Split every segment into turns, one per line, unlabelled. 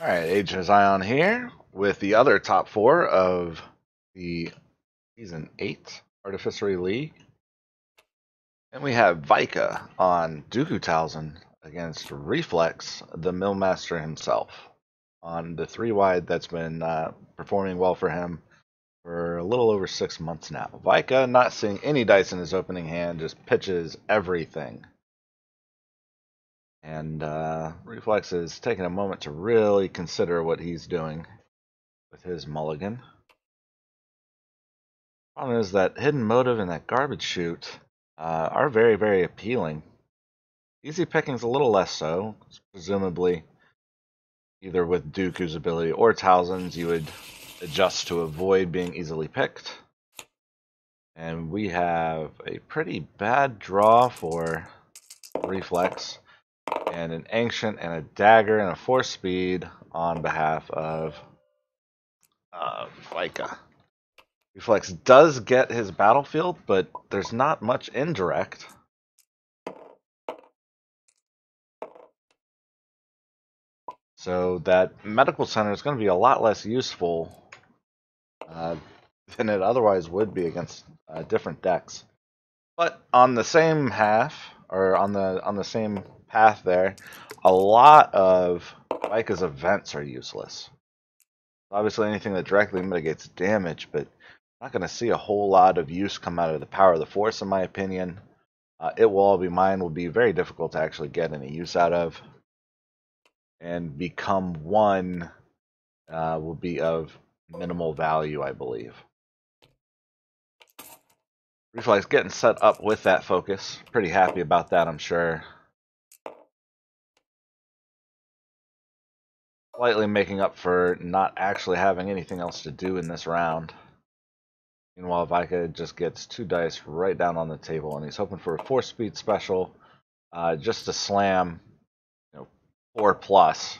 Alright, Aegis Ion here with the other top four of the Season 8 Artificery League. And we have Vika on Dooku Talzin against Reflex, the Millmaster himself, on the 3 wide that's been performing well for him for a little over 6 months now. Vika, not seeing any dice in his opening hand, just pitches everything. And Reflex is taking a moment to really consider what he's doing with his mulligan. Problem is that hidden motive and that garbage chute are very, very appealing. Easy picking's a little less so. Presumably, either with Dooku's ability or Talzin's, you would adjust to avoid being easily picked. And we have a pretty bad draw for Reflex, and an Ancient and a Dagger and a Force Speed on behalf of Vika. Reflex does get his battlefield, but there's not much indirect. So that medical center is going to be a lot less useful than it otherwise would be against different decks. But on the same half, or on the same path there, a lot of Vika's events are useless. Obviously anything that directly mitigates damage, but not going to see a whole lot of use come out of the power of the Force, in my opinion. It will all be mine will be very difficult to actually get any use out of. And become one will be of minimal value, I believe. Reflex getting set up with that focus. Pretty happy about that, I'm sure. Slightly making up for not actually having anything else to do in this round. Meanwhile, Vika just gets 2 dice right down on the table, and he's hoping for a 4-speed special just to slam 4+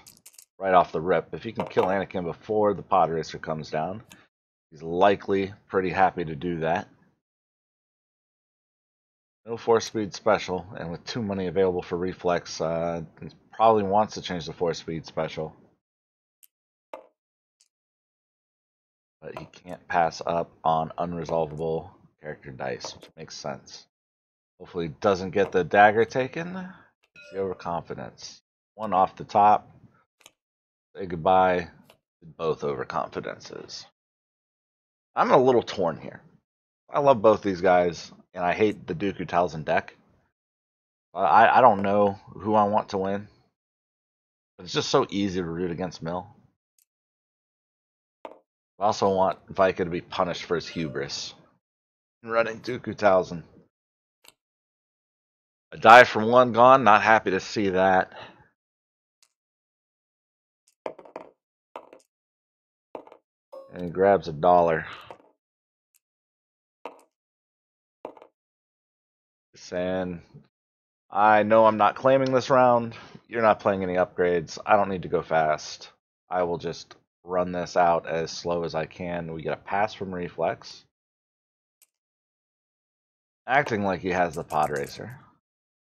right off the rip. If he can kill Anakin before the pod racer comes down, he's likely pretty happy to do that. No 4-speed special, and with 2 money available for Reflex, he probably wants to change the 4-speed special. But he can't pass up on unresolvable character dice, which makes sense. Hopefully he doesn't get the dagger taken. It's the overconfidence. 1 off the top. Say goodbye to both overconfidences. I'm a little torn here. I love both these guys, and I hate the Dooku Talzin deck. I don't know who I want to win. But it's just so easy to root against Mill. I also want Vika to be punished for his hubris. Running Dooku Talzin. A die for 1 gone, not happy to see that. And he grabs $1. Saying, I know I'm not claiming this round. You're not playing any upgrades. I don't need to go fast. I will just run this out as slow as I can. We get a pass from Reflex. Acting like he has the pod racer.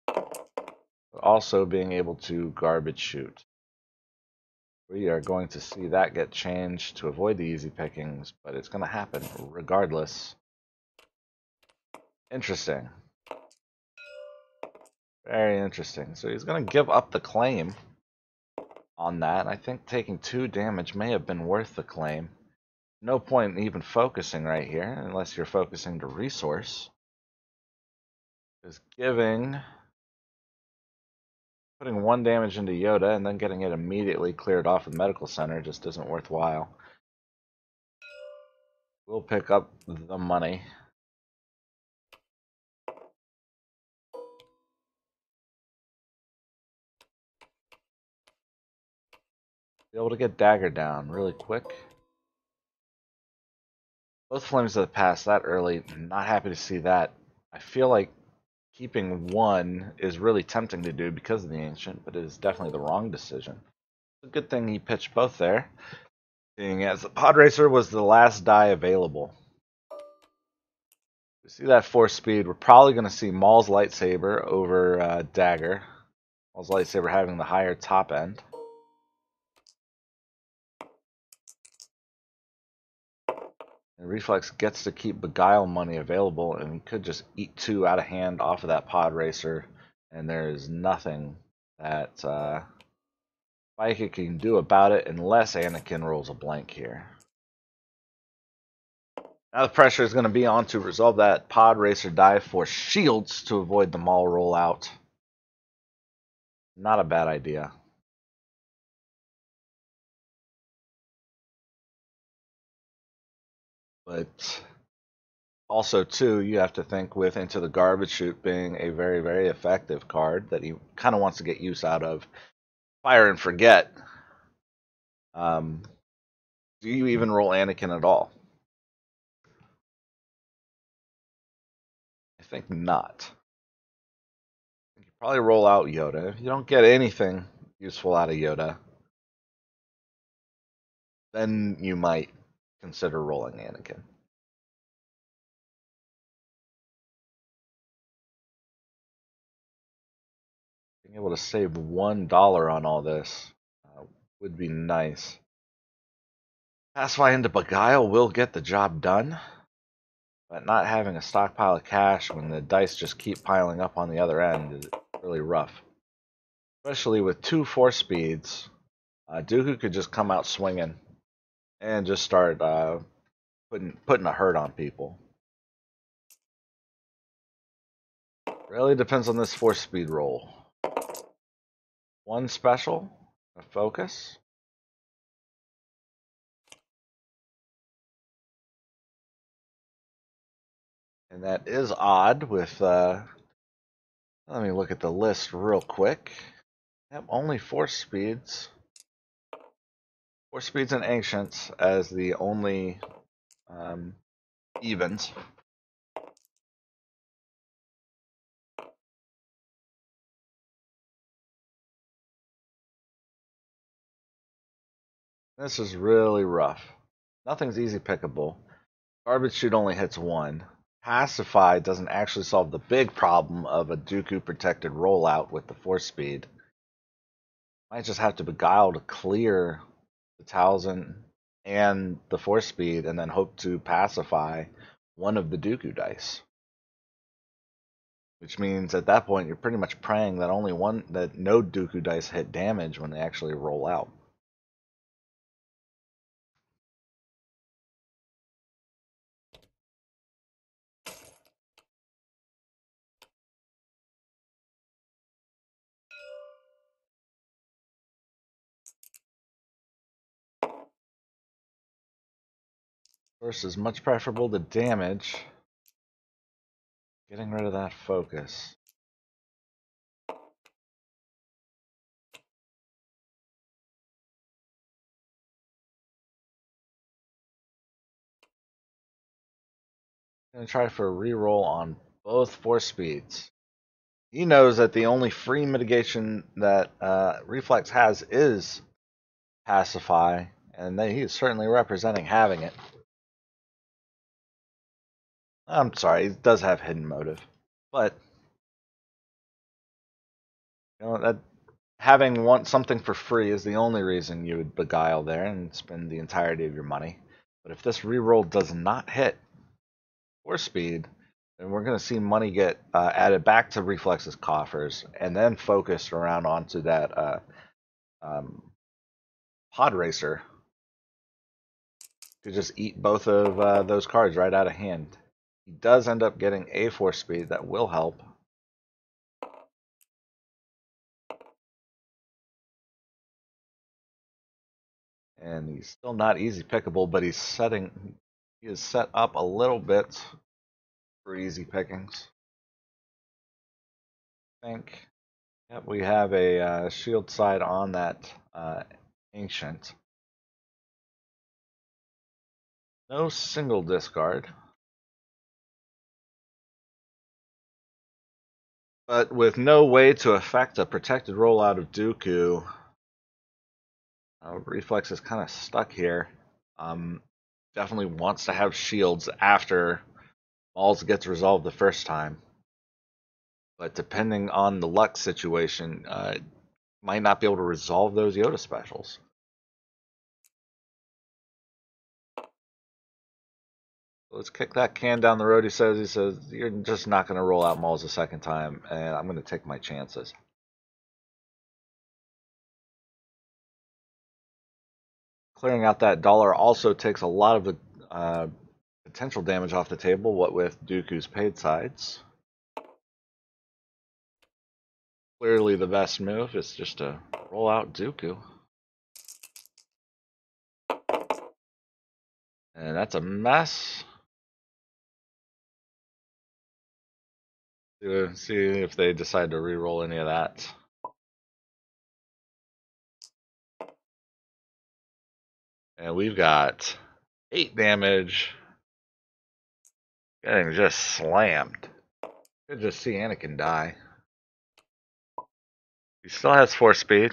But also being able to garbage shoot. We are going to see that get changed to avoid the easy pickings, but it's going to happen regardless. Interesting. Very interesting. So he's going to give up the claim on that. I think taking 2 damage may have been worth the claim. No point in even focusing right here, unless you're focusing to resource. Because putting 1 damage into Yoda and then getting it immediately cleared off with Medical Center just isn't worthwhile. We'll pick up the money. Be able to get Dagger down really quick. Both Flames of the Past that early, not happy to see that. I feel like keeping 1 is really tempting to do because of the Ancient, but it is definitely the wrong decision. It's a good thing he pitched both there, seeing as the Pod Racer was the last die available. We see that 4-speed. We're probably going to see Maul's Lightsaber over Dagger. Maul's Lightsaber having the higher top end. And Reflex gets to keep Beguile money available, and he could just eat 2 out of hand off of that Pod Racer, and there is nothing that Vika can do about it unless Anakin rolls a blank here. Now the pressure is going to be on to resolve that Pod Racer die for shields to avoid the Maul rollout. Not a bad idea. But also, too, you have to think with Into the Garbage Chute being a very, very effective card that he kind of wants to get use out of. Fire and Forget. Do you even roll Anakin at all? I think not. You probably roll out Yoda. If you don't get anything useful out of Yoda, then you might consider rolling Anakin. Being able to save $1 on all this would be nice. Pacify into Beguile will get the job done, but not having a stockpile of cash when the dice just keep piling up on the other end is really rough. Especially with 2 force speeds, Dooku could just come out swinging and just start putting a hurt on people. Really depends on this force speed roll. 1 special, a focus. And that is odd with, let me look at the list real quick. Yep, only 4 speeds. 4 speeds and Ancients as the only evens. This is really rough. Nothing's easy pickable. Garbage Chute only hits 1. Pacify doesn't actually solve the big problem of a Dooku protected rollout with the force speed. Might just have to Beguile to clear the Talzin and the force speed and then hope to pacify one of the Dooku dice. Which means at that point you're pretty much praying that that no Dooku dice hit damage when they actually roll out. First is much preferable to damage. Getting rid of that focus. Gonna try for a reroll on both force speeds. He knows that the only free mitigation that Reflex has is Pacify, and that he is certainly representing having it. I'm sorry, he does have hidden motive, but that having something for free is the only reason you would Beguile there and spend the entirety of your money. But if this reroll does not hit force speed, then we're going to see money get added back to Reflex's coffers and then focused around onto that Pod Racer to just eat both of those cards right out of hand. He does end up getting a force speed that will help. And he's still not easy pickable, but he is set up a little bit for easy pickings. I think. Yep, we have a shield side on that Ancient. No single discard. But with no way to affect a protected rollout of Dooku, Reflex is kind of stuck here. Definitely wants to have shields after Maul's gets resolved the first time. But depending on the luck situation, might not be able to resolve those Yoda specials. Let's kick that can down the road, he says. He says, you're just not going to roll out Mauls a second time, and I'm going to take my chances. Clearing out that dollar also takes a lot of the potential damage off the table, what with Dooku's paid sides. Clearly the best move is just to roll out Dooku. And that's a mess. See if they decide to re-roll any of that. And we've got 8 damage. Getting just slammed. Could just see Anakin die. He still has 4 speed.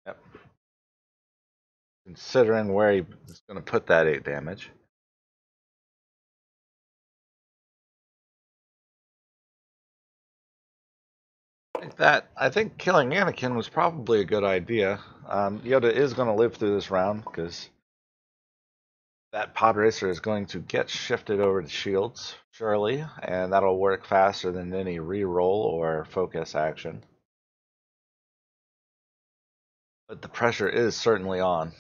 Yep. Considering where he's going to put that 8 damage. I think killing Anakin was probably a good idea. Yoda is going to live through this round because that pod racer is going to get shifted over to shields, surely, and that'll work faster than any re-roll or focus action. But the pressure is certainly on.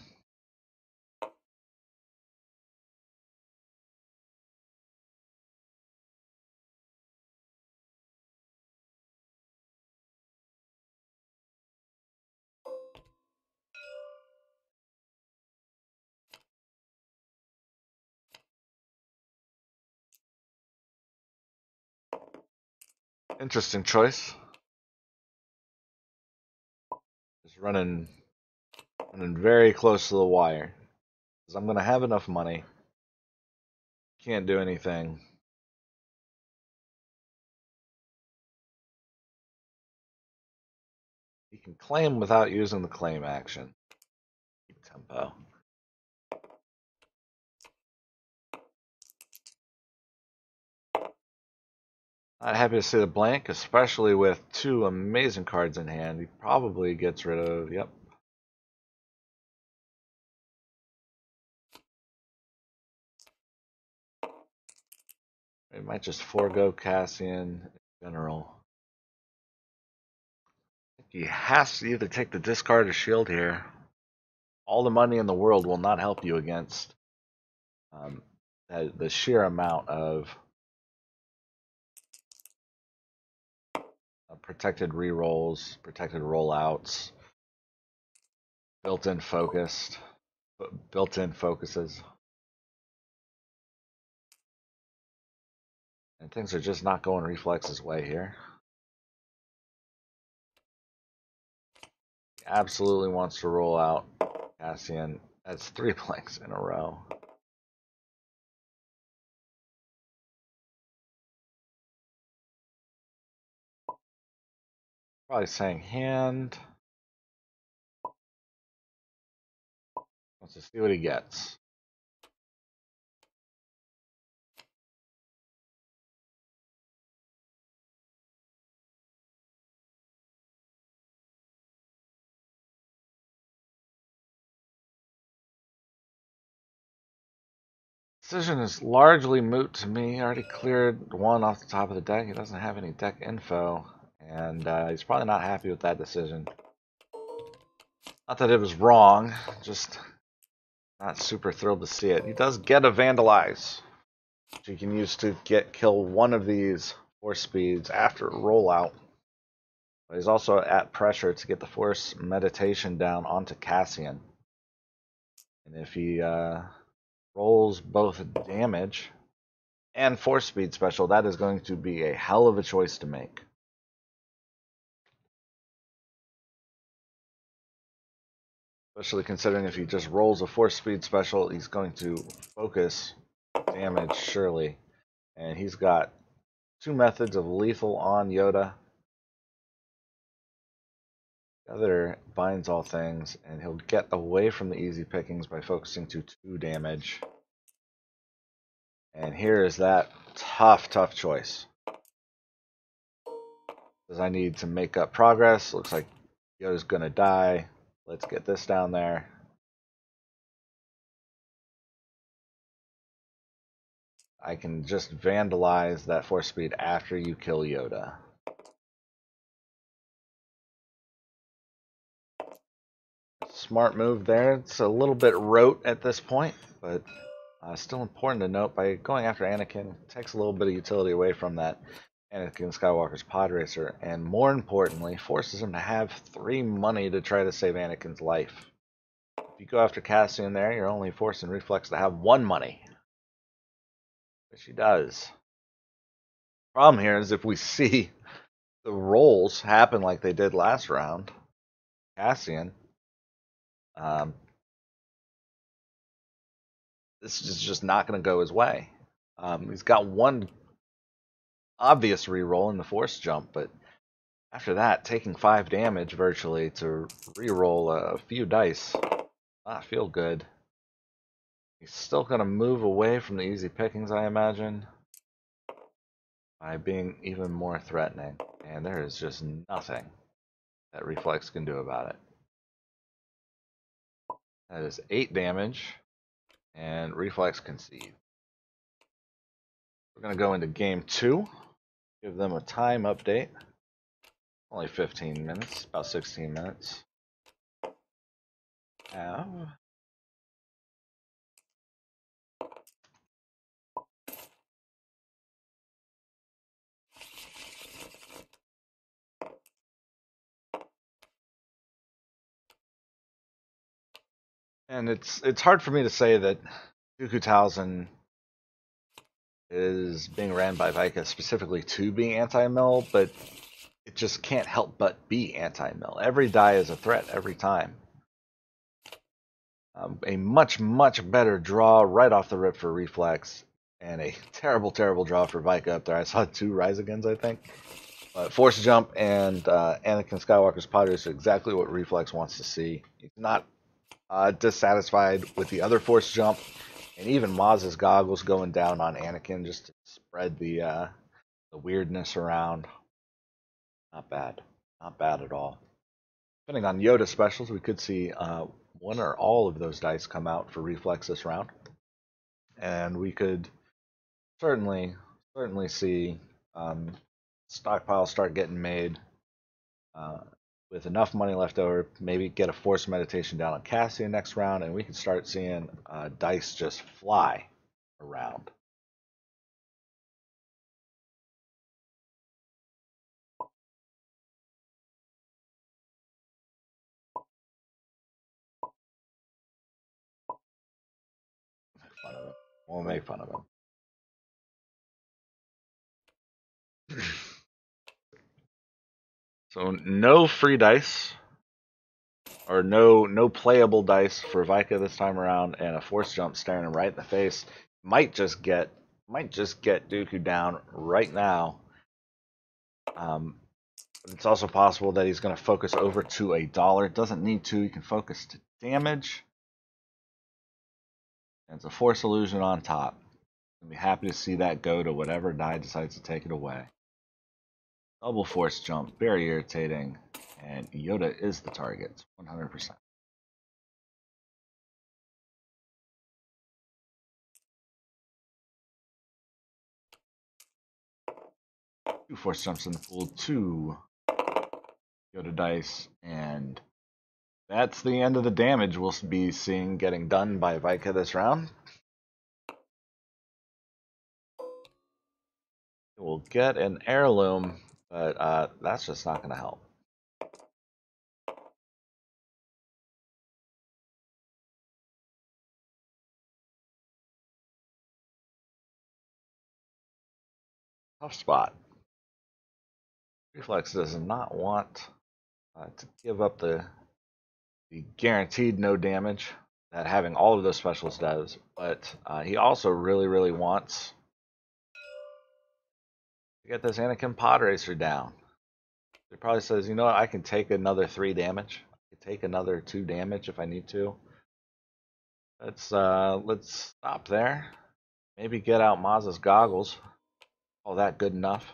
Interesting choice. Just running very close to the wire. Because I'm going to have enough money. Can't do anything. You can claim without using the claim action. Keep tempo. Not happy to see the blank, especially with 2 amazing cards in hand. He probably gets rid of, yep. He might just forego Cassian in general. He has to either take the discard or shield here. All the money in the world will not help you against the sheer amount of protected rerolls, protected rollouts, built-in focuses. And things are just not going Reflex's way here. He absolutely wants to roll out Cassian. That's 3 blanks in a row. Probably saying hand. Wants to see what he gets. Decision is largely moot to me. He already cleared 1 off the top of the deck. He doesn't have any deck info, and he's probably not happy with that decision. Not that it was wrong, just not super thrilled to see it. He does get a Vandalize, which he can use to kill 1 of these force speeds after a rollout. But he's also at pressure to get the force meditation down onto Cassian. And if he rolls both damage and force speed special, that is going to be a hell of a choice to make. Especially considering if he just rolls a force speed special, he's going to focus damage, surely. And he's got 2 methods of lethal on Yoda. The other binds all things, and he'll get away from the easy pickings by focusing to 2 damage. And here is that tough choice. Because I need to make up progress. Looks like Yoda's going to die. Let's get this down there. I can just vandalize that force speed after you kill Yoda. Smart move there. It's a little bit rote at this point, but still important to note. By going after Anakin, it takes a little bit of utility away from that Anakin Skywalker's pod racer, and more importantly, forces him to have 3 money to try to save Anakin's life. If you go after Cassian there, you're only forcing Reflex to have 1 money, which he does. Problem here is if we see the rolls happen like they did last round, Cassian, this is just not going to go his way. He's got 1 obvious reroll in the force jump, but after that, taking 5 damage virtually to reroll a few dice, not feel good. He's still going to move away from the easy pickings, I imagine, by being even more threatening. And there is just nothing that Reflex can do about it. That is 8 damage, and Reflex concede. We're going to go into game 2, give them a time update. Only 15 minutes, about 16 minutes. Have and it's hard for me to say that Dooku Talzin is being ran by Vika specifically to be anti-mill, but it just can't help but be anti-mill. Every die is a threat every time. A much, much better draw right off the rip for Reflex, and a terrible, terrible draw for Vika up there. I saw 2 Rise Agains, I think. But Force Jump and Anakin Skywalker's pod is exactly what Reflex wants to see. He's not dissatisfied with the other Force Jump, and even Maz's goggles going down on Anakin just to spread the weirdness around. Not bad. Not bad at all. Depending on Yoda specials, we could see 1 or all of those dice come out for Reflex this round. And we could certainly see stockpiles start getting made with enough money left over. Maybe get a Force Meditation down on Cassian next round, and we can start seeing dice just fly around. We'll make fun of him. So no free dice, or no playable dice for Vika this time around, and a Force Jump staring him right in the face. Might just get Dooku down right now. But it's also possible that he's going to focus over to a dollar. Doesn't need to. He can focus to damage. And it's a Force Illusion on top. I'll be happy to see that go to whatever die decides to take it away. Double Force Jump, very irritating. And Yoda is the target, 100%. Two Force Jumps in the pool, 2 Yoda dice, and that's the end of the damage we'll be seeing getting done by Vika this round. We'll get an heirloom, but that's just not going to help. Tough spot. Reflex does not want to give up the guaranteed no damage that having all of those specials does, but he also really wants to get this Anakin pod racer down. He probably says, you know what, I can take another 3 damage. I can take another 2 damage if I need to. Let's stop there. Maybe get out Maz's goggles. All that good enough.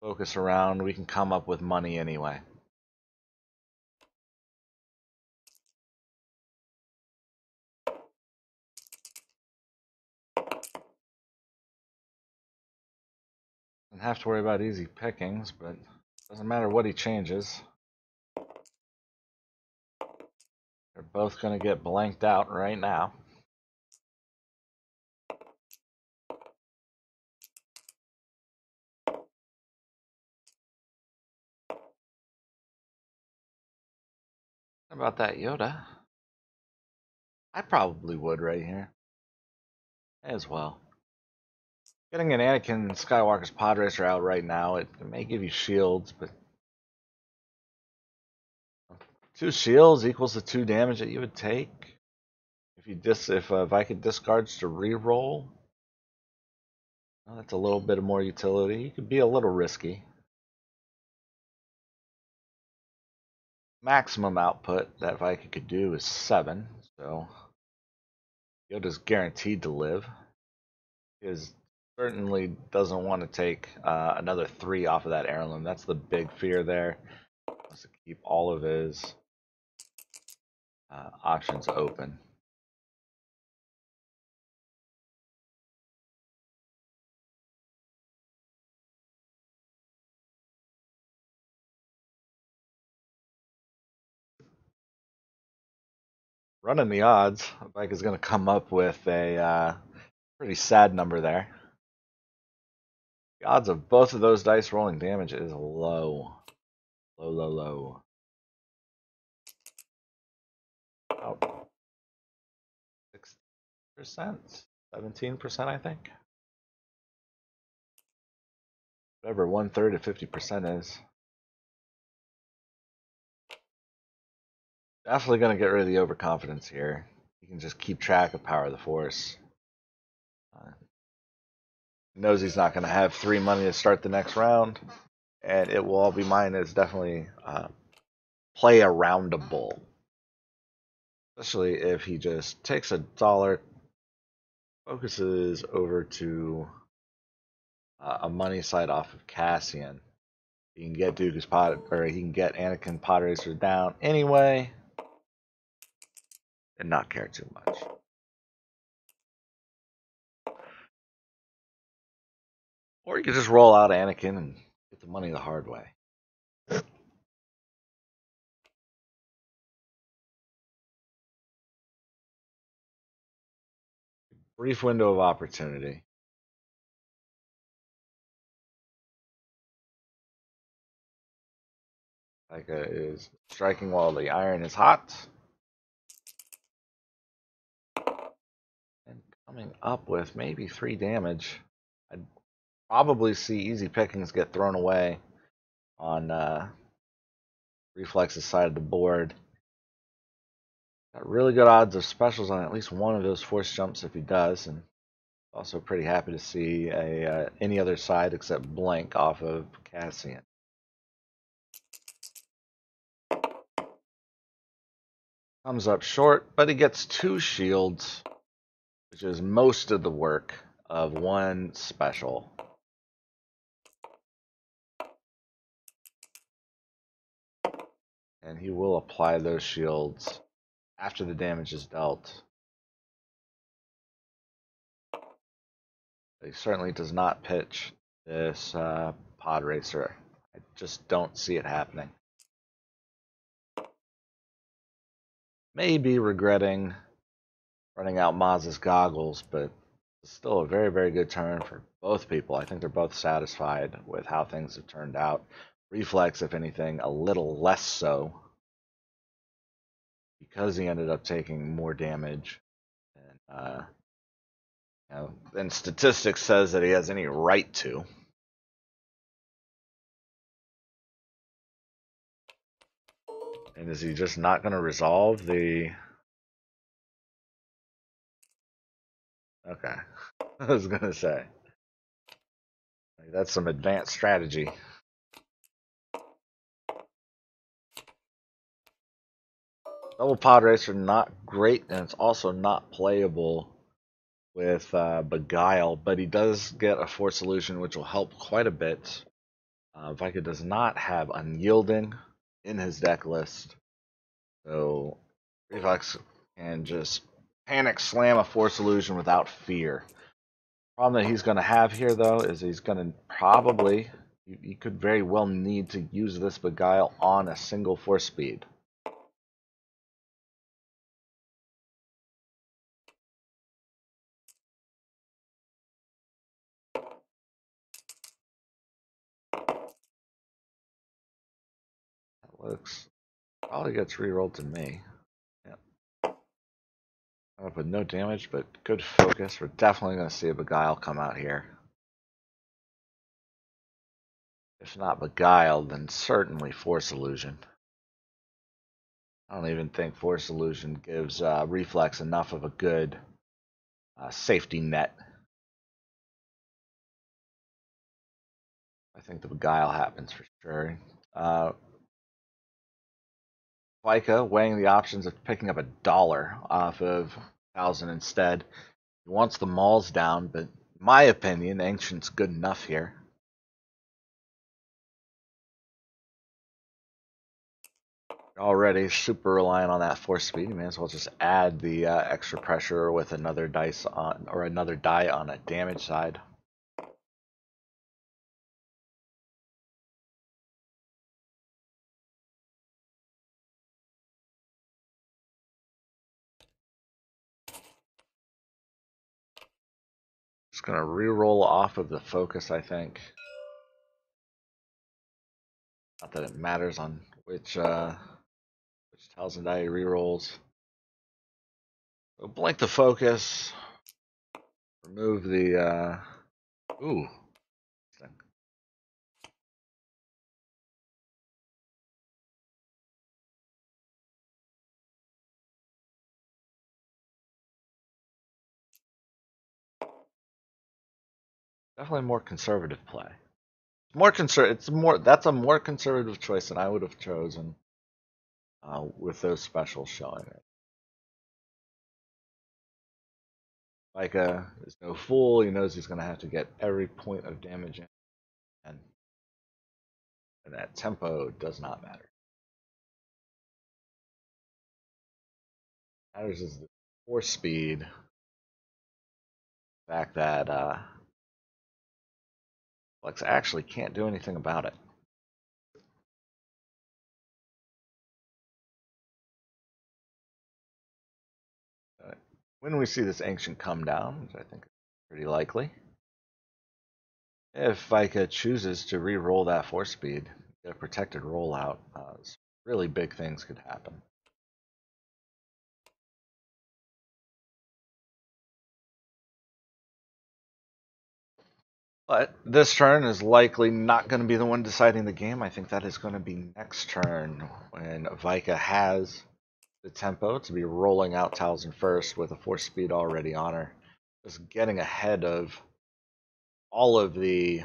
Focus around. We can come up with money anyway. have to worry about easy pickings, but doesn't matter what he changes. They're both going to get blanked out right now. How about that Yoda? I probably would right here. As well. Getting an Anakin Skywalker's pod racer out right now, it may give you shields, but 2 shields equals the 2 damage that you would take. If Vika discards to reroll, well, that's a little bit more utility. You could be a little risky. Maximum output that Vika could do is 7, so Yoda's guaranteed to live. He certainly doesn't want to take another 3 off of that heirloom. That's the big fear there. He wants to keep all of his options open. Running the odds, Mike is going to come up with a pretty sad number there. The odds of both of those dice rolling damage is low. Low. About 6%, 17%, I think. Whatever 1/3 of 50% is. Definitely going to get rid of the overconfidence here. He can just keep track of power of the force. Knows he's not going to have 3 money to start the next round, and it will all be mine. Is definitely play aroundable, especially if he just takes $1, focuses over to a money side off of Cassian. He can get Dooku's pod, or he can get Anakin pod racer down anyway, and not care too much. Or you could just roll out Anakin and get the money the hard way. Brief window of opportunity. Vika is striking while the iron is hot. And coming up with maybe 3 damage. I'd probably see easy pickings get thrown away on Reflex's side of the board. Got really good odds of specials on at least one of those force jumps if he does, and also pretty happy to see any other side except blank off of Cassian. Comes up short, but he gets 2 shields, which is most of the work of 1 special. And he will apply those shields after the damage is dealt. He certainly does not pitch this pod racer. I just don't see it happening. Maybe regretting running out Maz's goggles, but it's still a very, very good turn for both people. I think they're both satisfied with how things have turned out. Reflex, if anything, a little less so, because he ended up taking more damage. And, then statistics says that he has any right to. And is he just not going to resolve the... Okay. I was going to say. That's some advanced strategy. Double pod racer, not great, and it's also not playable with Beguile, but he does get a force solution, which will help quite a bit. Vika does not have Unyielding in his deck list, so Reflex can just panic slam a force solution without fear. Problem that he's going to have here, though, is he's going to probably, he could very well need to use this Beguile on a single force speed. That looks, probably gets rerolled to me. Yeah. Up with no damage, but good focus. We're definitely going to see a Beguile come out here. If not Beguile, then certainly Force Illusion. I don't even think Force Illusion gives Reflex enough of a good safety net. I think the Beguile happens for sure. Vika weighing the options of picking up $1 off of Talzin instead. He wants the mauls down, but in my opinion, Ancient's good enough here. Already super reliant on that force speed. You may as well just add the extra pressure with another dice on, or another die on a damage side. Just gonna re-roll off of the focus, I think. Not that it matters on which Talzin die re-rolls. So blink the focus. Remove the ooh. Definitely more conservative play. More it's more, that's a more conservative choice than I would have chosen with those specials showing it. Vika is no fool. He knows he's going to have to get every point of damage in, and that tempo does not matter. What matters is the force speed. The fact that Flex actually can't do anything about it. When we see this Ancient come down, which I think is pretty likely, if Vika chooses to re-roll that force speed, get a protected rollout, really big things could happen. But this turn is likely not going to be the one deciding the game. I think that is going to be next turn when Vika has the tempo to be rolling out Talzin first with a force speed already on her. Just getting ahead of all of the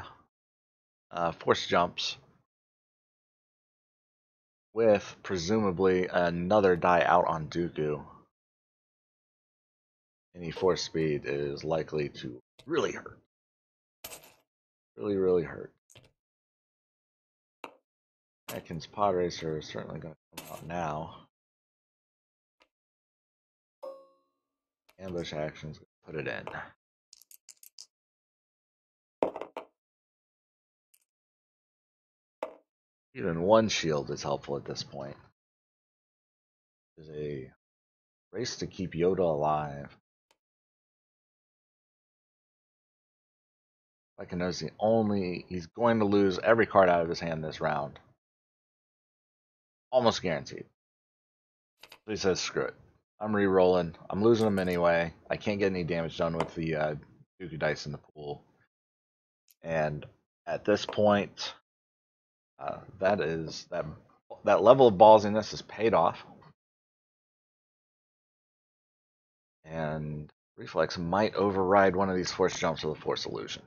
force jumps with presumably another die out on Dooku. Any force speed is likely to really hurt. Really hurt. Anakin's pod racer is certainly going to come out now. Ambush actions, put it in. Even one shield is helpful at this point. There's a race to keep Yoda alive. Vika knows he's going to lose every card out of his hand this round. Almost guaranteed. So he says, screw it. I'm re-rolling. I'm losing them anyway. I can't get any damage done with the Dooku dice in the pool. And at this point, that level of ballsiness is paid off. And Reflex might override one of these force jumps with a force illusion.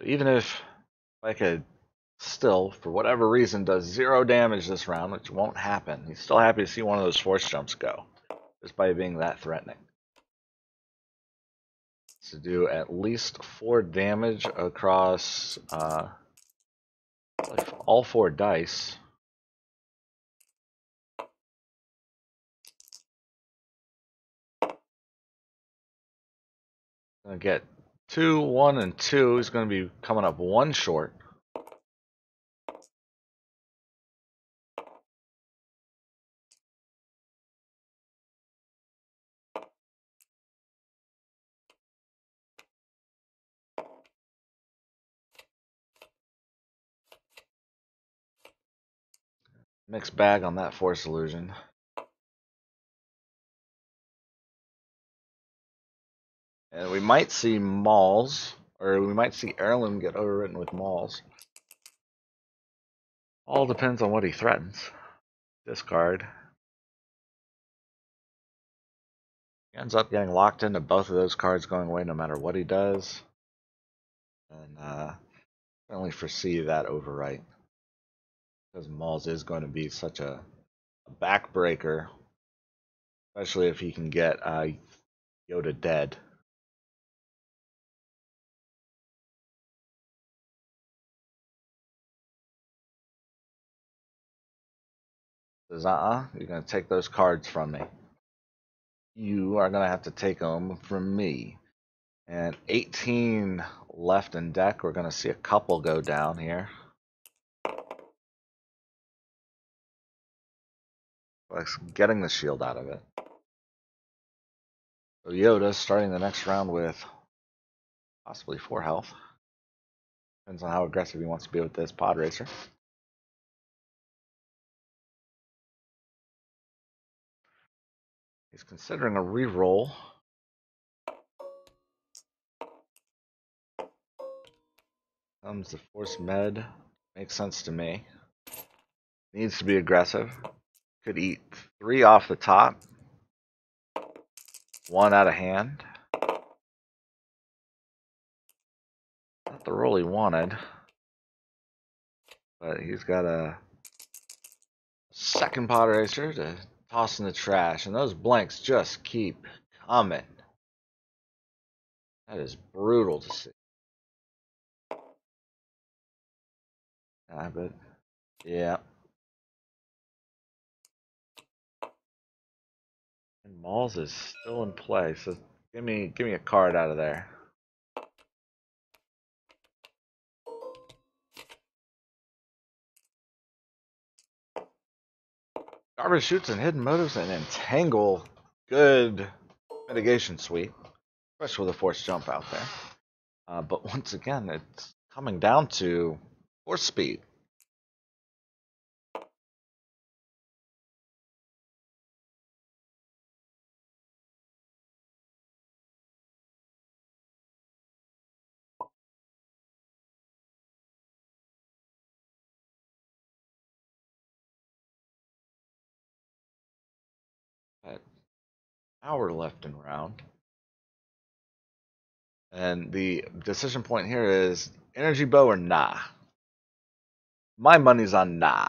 Even if Vika still, for whatever reason, does 0 damage this round, which won't happen, he's still happy to see one of those force jumps go, just by being that threatening. To do at least 4 damage across all 4 dice. Gonna get 2, 1, and 2. He's gonna be coming up 1 short. Mixed bag on that Force Illusion. And we might see Mauls, or we might see Heirloom get overwritten with Mauls. All depends on what he threatens. Discard. He ends up getting locked into both of those cards going away no matter what he does. And certainly foresee that overwrite. Because Mauls is going to be such a backbreaker. Especially if he can get Yoda dead. Says, you're going to take those cards from me. You are going to have to take them from me. And 18 left in deck. We're going to see a couple go down here. Getting the shield out of it. So Yoda starting the next round with possibly 4 health. Depends on how aggressive he wants to be with this pod racer. He's considering a reroll. Comes the Force Med. Makes sense to me. Needs to be aggressive. Could eat 3 off the top. 1 out of hand. Not the roll he wanted. But he's got a second pod racer to toss in the trash. And those blanks just keep coming. That is brutal to see. But yeah. And Mauls is still in play, so give me a card out of there. Garbage Shoots and Hidden Motives and Entangle. Good mitigation suite, especially with a Force Jump out there. But once again, it's coming down to Force Speed. An hour left in round. And the decision point here is Energy Bow or nah. My money's on nah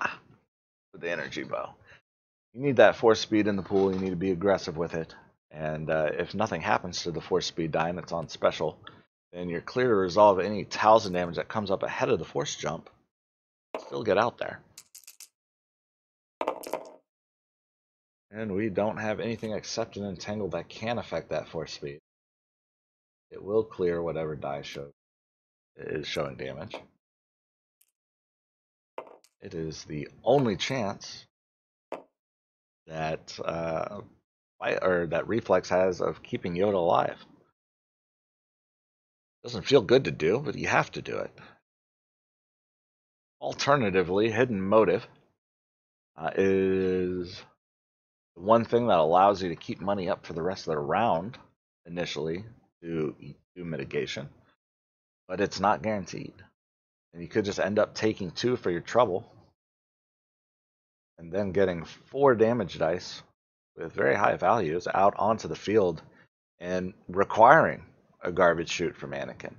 for the Energy Bow. You need that Force Speed in the pool. You need to be aggressive with it. And if nothing happens to the Force Speed die and it's on special, then you're clear to resolve any Talzin damage that comes up ahead of the Force Jump. Still get out there. And we don't have anything except an Entangle that can affect that Force Speed. It will clear whatever die is showing damage. It is the only chance that that Reflex has of keeping Yoda alive. Doesn't feel good to do, but you have to do it. Alternatively, Hidden Motive is the one thing that allows you to keep money up for the rest of the round initially to do mitigation, but it's not guaranteed. And you could just end up taking 2 for your trouble and then getting 4 damage dice with very high values out onto the field and requiring a garbage chute from Anakin.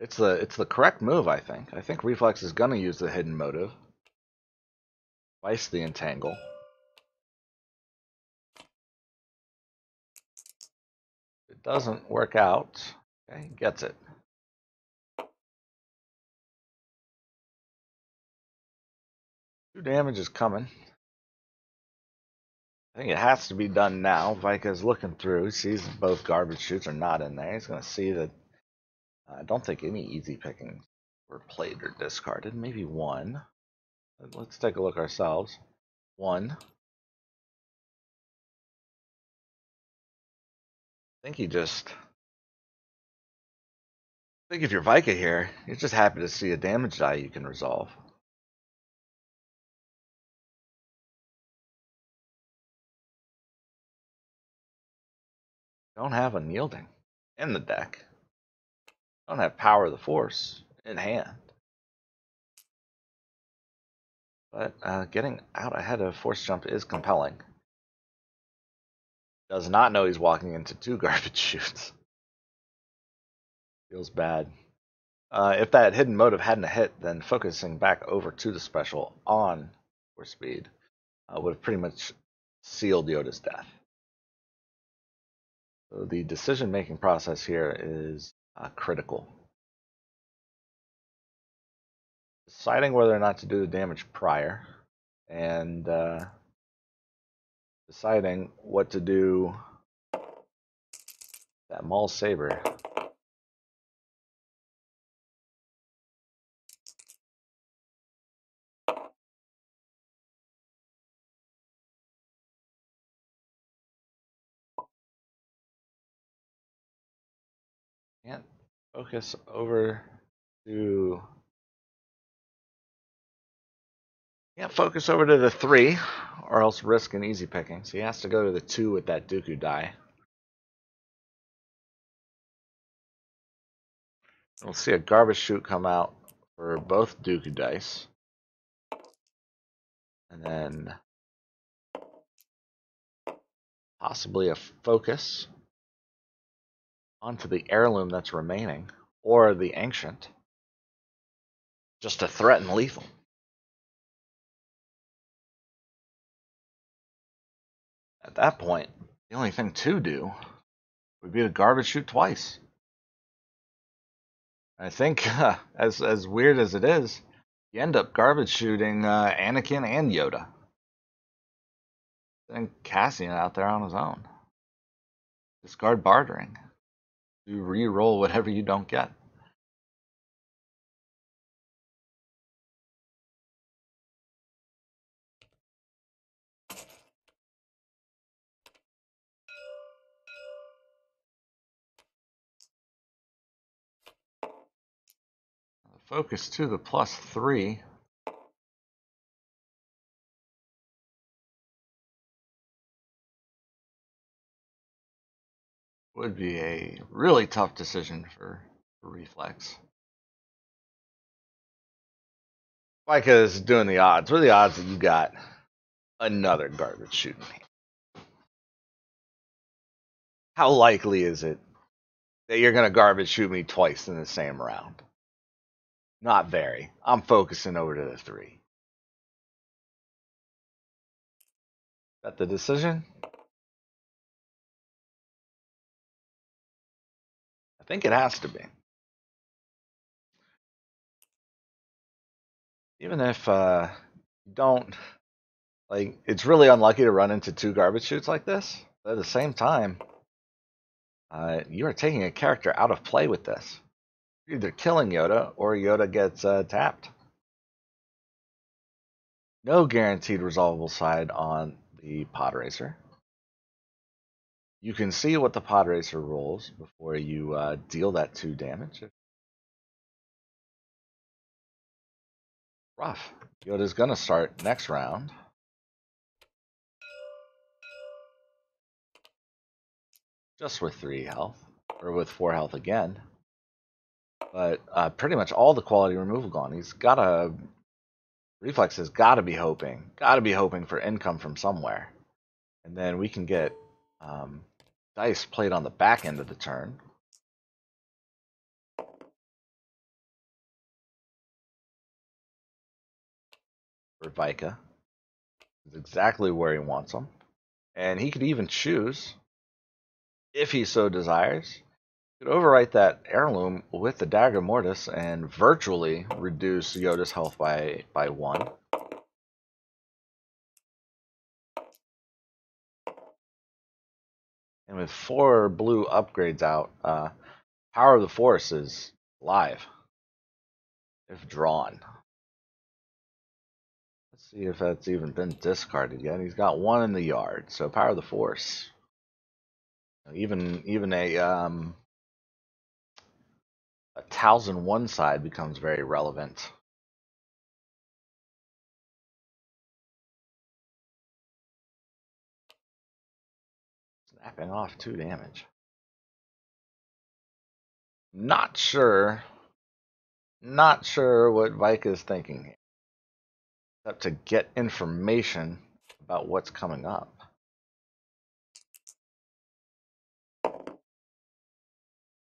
It's the correct move, I think. I think Reflex is going to use the Hidden Motive. Twice the Entangle. If it doesn't work out, okay, gets it. 2 damage is coming. I think it has to be done now. Vika's looking through, he sees both garbage chutes are not in there. He's going to see that I don't think any easy pickings were played or discarded. Maybe one. Let's take a look ourselves. One. I think he just. I think if you're Vika here, you're just happy to see a damage die you can resolve. Don't have unyielding in the deck. Don't have power of the force in hand. But getting out ahead of force jump is compelling. Does not know he's walking into two garbage chutes. Feels bad. If that hidden motive hadn't hit, then focusing back over to the special on force speed would have pretty much sealed Yoda's death. So the decision-making process here is critical. Deciding whether or not to do the damage prior, and deciding what to do. That Maul Saber. Can't focus over to. Can't focus over to the 3, or else risk an easy picking. So he has to go to the 2 with that Dooku die. We'll see a garbage chute come out for both Dooku dice. And then possibly a focus onto the heirloom that's remaining, or the ancient, just to threaten lethal. At that point, the only thing to do would be to garbage chute twice. I think, as weird as it is, you end up garbage shooting Anakin and Yoda. And Cassian out there on his own. Discard bartering. You re-roll whatever you don't get. Focus to the +3. Would be a really tough decision for Reflex. Vika's doing the odds. What are the odds that you got another garbage shooting? How likely is it that you're going to garbage shoot me twice in the same round? Not very. I'm focusing over to the 3. Is that the decision? I think it has to be. Even if you don't, like, it's really unlucky to run into 2 garbage chutes like this. But at the same time, you are taking a character out of play with this. You're either killing Yoda or Yoda gets tapped. No guaranteed resolvable side on the pod racer. You can see what the pod racer rolls before you deal that 2 damage. Rough. Yoda's gonna start next round. Just with 3 health, or with 4 health again. But pretty much all the quality removal gone. He's got a Reflex has got to be hoping for income from somewhere, and then we can get dice played on the back end of the turn. For Vika, is exactly where he wants them, and he could even choose, if he so desires, could overwrite that heirloom with the Dagger Mortis and virtually reduce Yoda's health by 1. And with 4 blue upgrades out, Power of the Force is live, if drawn. Let's see if that's even been discarded yet. He's got 1 in the yard, so Power of the Force. Even a Talzin one side becomes very relevant. Snapping off 2 damage. Not sure what Vika is thinking here, except to get information about what's coming up.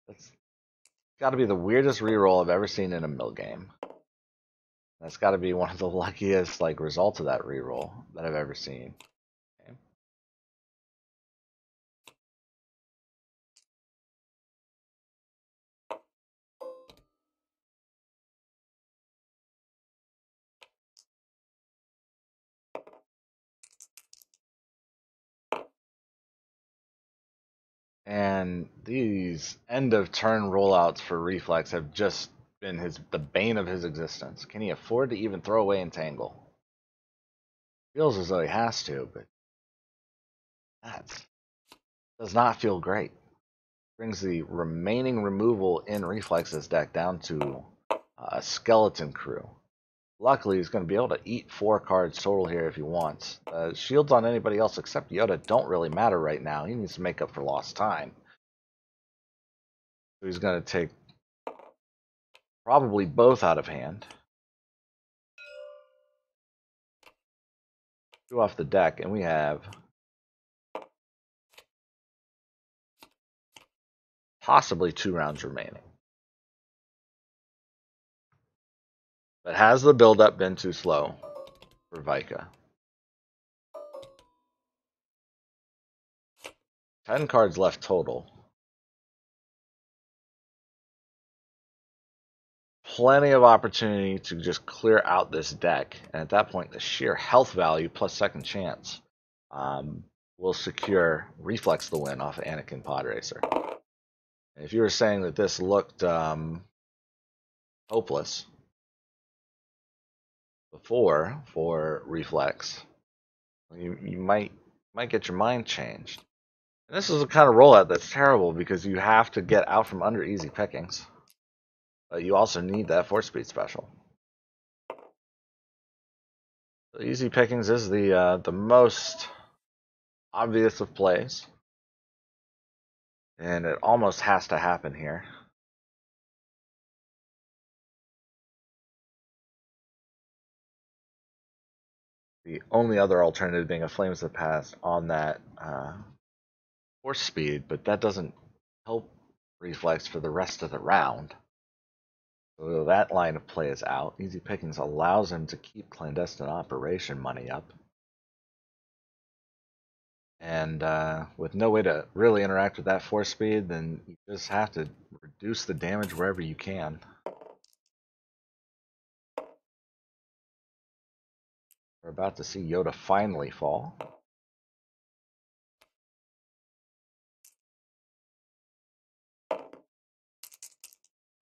That's got to be the weirdest reroll I've ever seen in a mill game. That's got to be one of the luckiest results of that reroll that I've ever seen. Okay. And these end of turn rollouts for Reflex have just been the bane of his existence. Can he afford to even throw away Entangle? Feels as though he has to, but that does not feel great. Brings the remaining removal in Reflex's deck down to a skeleton crew. Luckily, he's going to be able to eat 4 cards total here if he wants. Shields on anybody else except Yoda don't really matter right now. He needs to make up for lost time. So he's going to take probably both out of hand. 2 off the deck, and we have possibly 2 rounds remaining. But has the build-up been too slow for Vika? 10 cards left total. Plenty of opportunity to just clear out this deck, and at that point, the sheer health value plus second chance will secure Reflex the win off of Anakin Podracer. And if you were saying that this looked hopeless before for Reflex, you might get your mind changed. And this is a kind of rollout that's terrible because you have to get out from under easy pickings. But you also need that 4-speed special. So easy pickings is the most obvious of plays. And it almost has to happen here. The only other alternative being a Flames of the Past on that 4-speed, but that doesn't help Reflex for the rest of the round. So that line of play is out. Easy pickings allows him to keep clandestine operation money up. And with no way to really interact with that 4-speed, then you just have to reduce the damage wherever you can. We're about to see Yoda finally fall.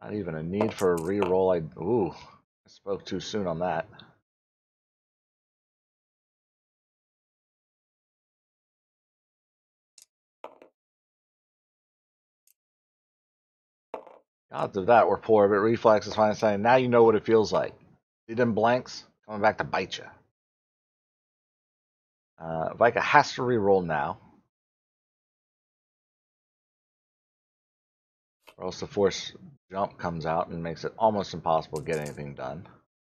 Not even a need for a reroll. I spoke too soon on that. Odds of that were poor, but Reflex is finally saying, now you know what it feels like. See them blanks? Coming back to bite you. Vika has to reroll now. Or else the force jump comes out and makes it almost impossible to get anything done.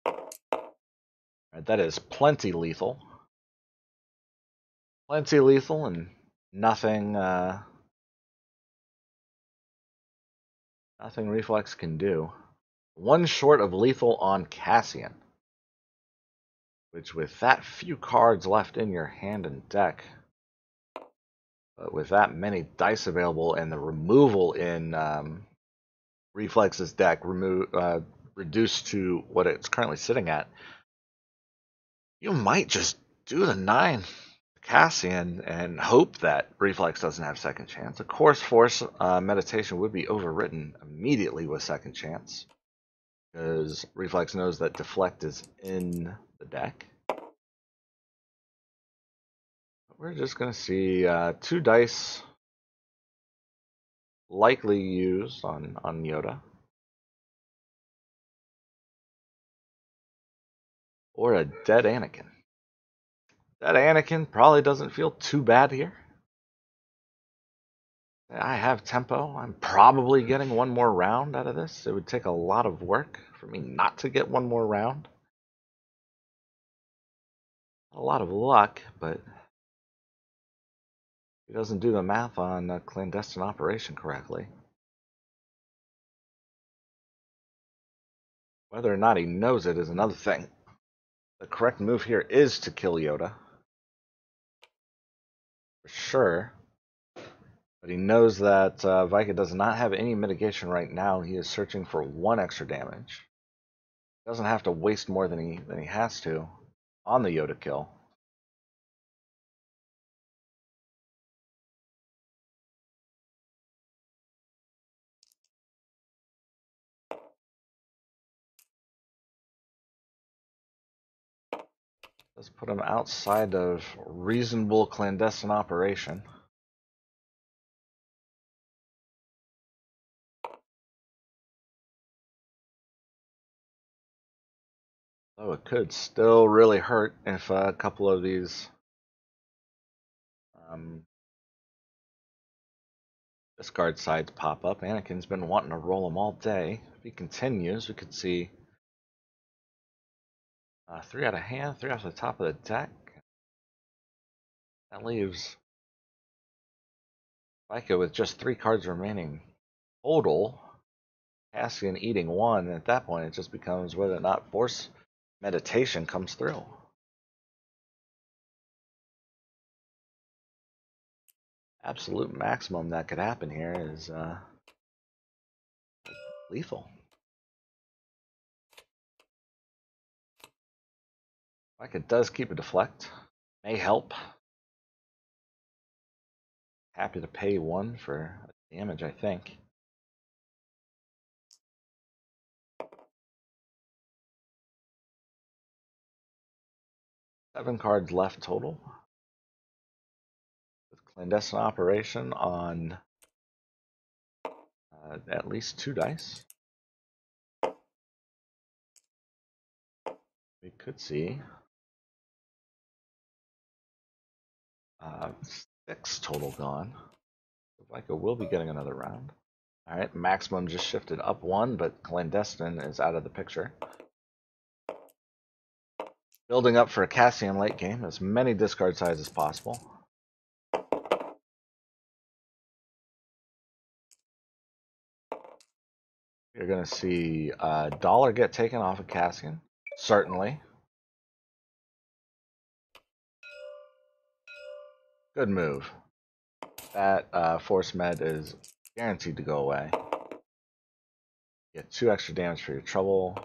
Right, that is plenty lethal. Plenty lethal and nothing nothing Reflex can do. 1 short of lethal on Cassian. Which with that few cards left in your hand and deck, but with that many dice available and the removal in Reflex's deck reduced to what it's currently sitting at, you might just do the 9 Cassian and hope that Reflex doesn't have second chance. Of course, Force Meditation would be overwritten immediately with second chance, because Reflex knows that Deflect is in the deck. We're just going to see 2 dice likely used on Yoda. Or a dead Anakin. Dead Anakin probably doesn't feel too bad here. I have tempo. I'm probably getting one more round out of this. It would take a lot of work for me not to get one more round. A lot of luck, but he doesn't do the math on a clandestine operation correctly. Whether or not he knows it is another thing. The correct move here is to kill Yoda. For sure. But he knows that Vika does not have any mitigation right now. He is searching for 1 extra damage. Doesn't have to waste more than he has to on the Yoda kill. Let's put him outside of reasonable clandestine operation. Though it could still really hurt if a couple of these discard sides pop up. Anakin's been wanting to roll them all day. If he continues, we could see 3 out of hand, 3 off the top of the deck. That leaves Vika with just 3 cards remaining total. Cassian eating 1, and at that point it just becomes whether or not Force Meditation comes through. Absolute maximum that could happen here is lethal. Like it does keep a deflect. May help. Happy to pay 1 for damage, I think. Seven cards left total. With clandestine operation on at least 2 dice. We could see 6 total gone. Vika will be getting another round. Alright, maximum just shifted up 1, but clandestine is out of the picture. Building up for a Cassian late game, as many discard sides as possible. You're going to see a dollar get taken off of Cassian, certainly. Good move. That Force Med is guaranteed to go away. Get 2 extra damage for your trouble.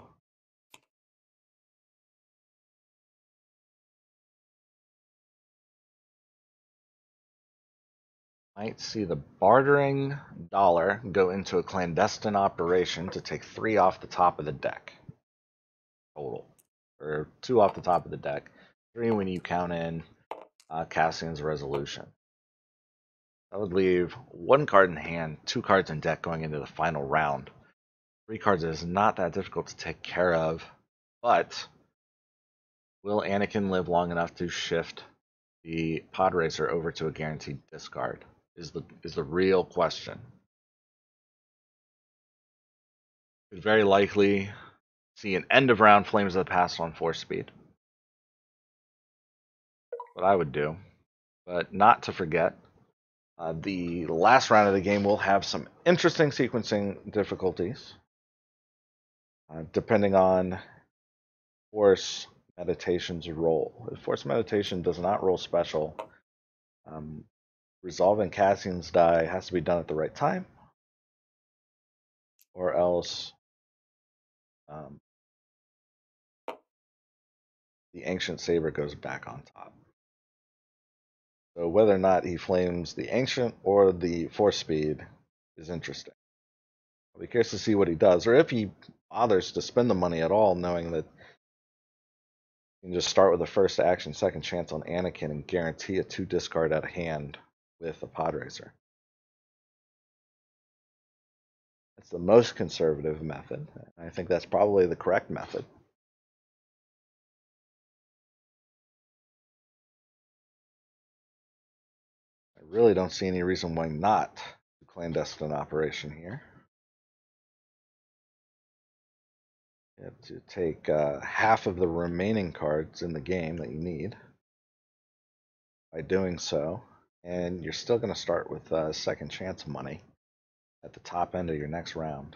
Might see the bartering dollar go into a clandestine operation to take 3 off the top of the deck. Total. Or 2 off the top of the deck. 3 when you count in Cassian's resolution. That would leave 1 card in hand, 2 cards in deck going into the final round. 3 cards is not that difficult to take care of, but will Anakin live long enough to shift the pod racer over to a guaranteed discard? Is the real question. Could very likely see an end of round Flames of the Past on 4 speed. What I would do, but not to forget, the last round of the game will have some interesting sequencing difficulties, depending on Force Meditation's roll. If Force Meditation does not roll special, resolving Cassian's die has to be done at the right time, or else the Ancient Saber goes back on top. So whether or not he flames the Ancient or the Force Speed is interesting. I'll be curious to see what he does, or if he bothers to spend the money at all, knowing that you can just start with a first action, second chance on Anakin and guarantee a 2 discard out of hand with a pod racer. That's the most conservative method. I think that's probably the correct method. I really don't see any reason why not do clandestine operation here. You have to take half of the remaining cards in the game that you need by doing so, and you're still going to start with second chance money at the top end of your next round.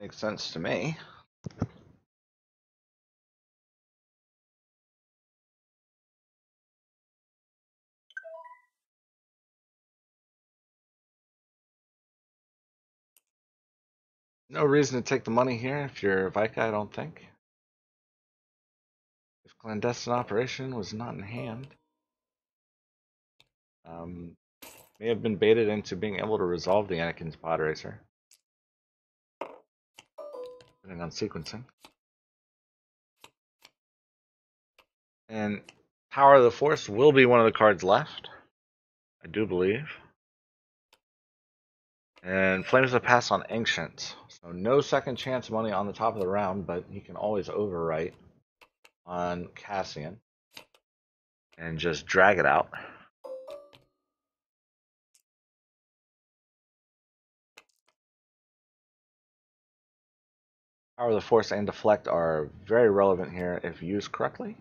Makes sense to me. No reason to take the money here if you're Vika, I don't think. If clandestine operation was not in hand, may have been baited into being able to resolve the Anakin's pod racer, depending on sequencing. And Power of the Force will be one of the cards left, I do believe. And Flames of Pass on Ancient. So no second chance money on the top of the round, but he can always overwrite on Cassian and just drag it out. Power of the Force and Deflect are very relevant here if used correctly.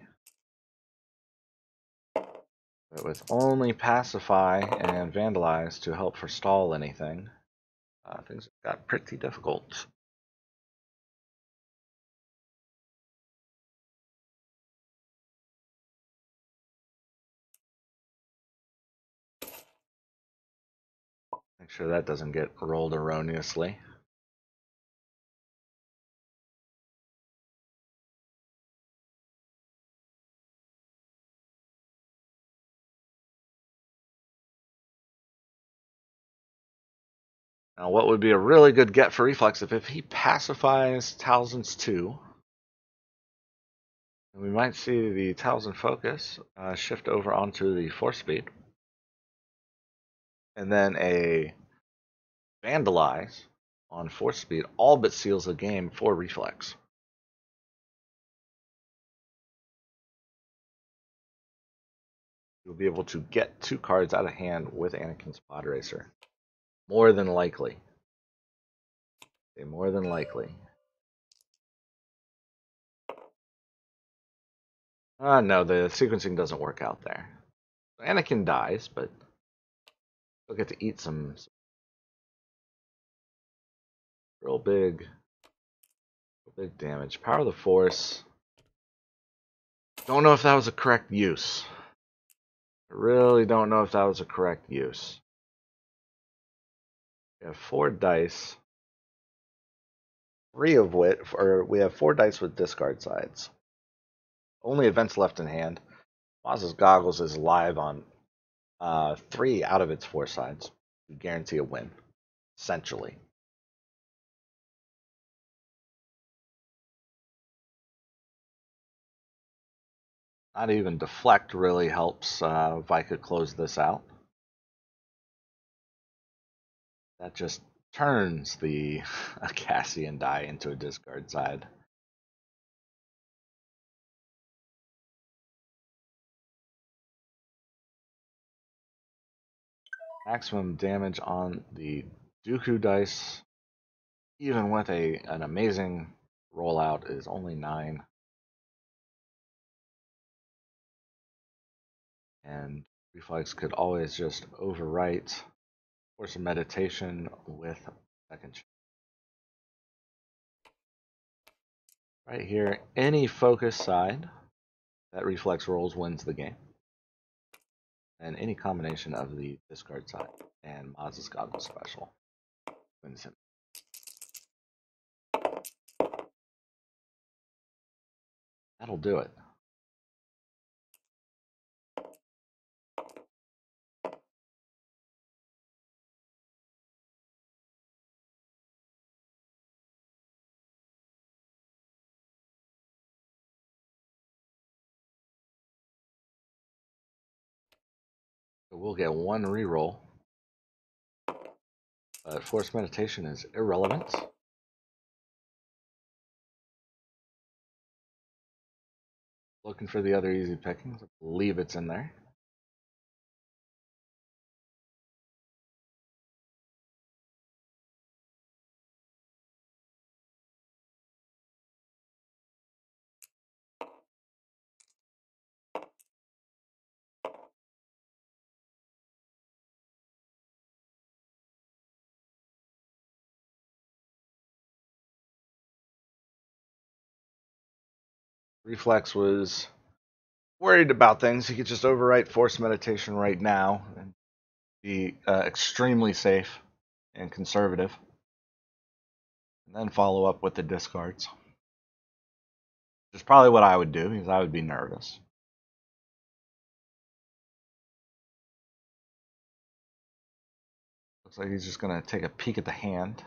But with only Pacify and Vandalize to help forestall anything, things got pretty difficult. Make sure that doesn't get rolled erroneously. Now, what would be a really good get for Reflex if he pacifies Talzin's 2? We might see the Talzin focus shift over onto the Force Speed. And then a Vandalize on Force Speed all but seals the game for Reflex. You'll be able to get 2 cards out of hand with Anakin's Pod Racer. More than likely. Okay, more than likely. No, the sequencing doesn't work out there. Anakin dies, but he'll get to eat some real big damage. Power of the Force. Don't know if that was a correct use. I really don't know if that was a correct use. We have 4 dice. 3 of which, or we have 4 dice with discard sides. Only events left in hand. Maz's Goggles is live on 3 out of its 4 sides. We guarantee a win, essentially. Not even Deflect really helps Vika close this out. That just turns the Cassian die into a discard side. Maximum damage on the Dooku dice, even with an amazing rollout, is only 9. And Reflex could always just overwrite Force of Meditation with second chance. Right here, any focus side that Reflex rolls wins the game. And any combination of the discard side and Maz's Godless Special wins him. That'll do it. So we'll get one reroll. But Force Meditation is irrelevant. Looking for the other easy pickings. I believe it's in there. Reflex was worried about things. He could just overwrite Force Meditation right now and be extremely safe and conservative. And then follow up with the discards. Which is probably what I would do, because I would be nervous. Looks like he's just going to take a peek at the hand.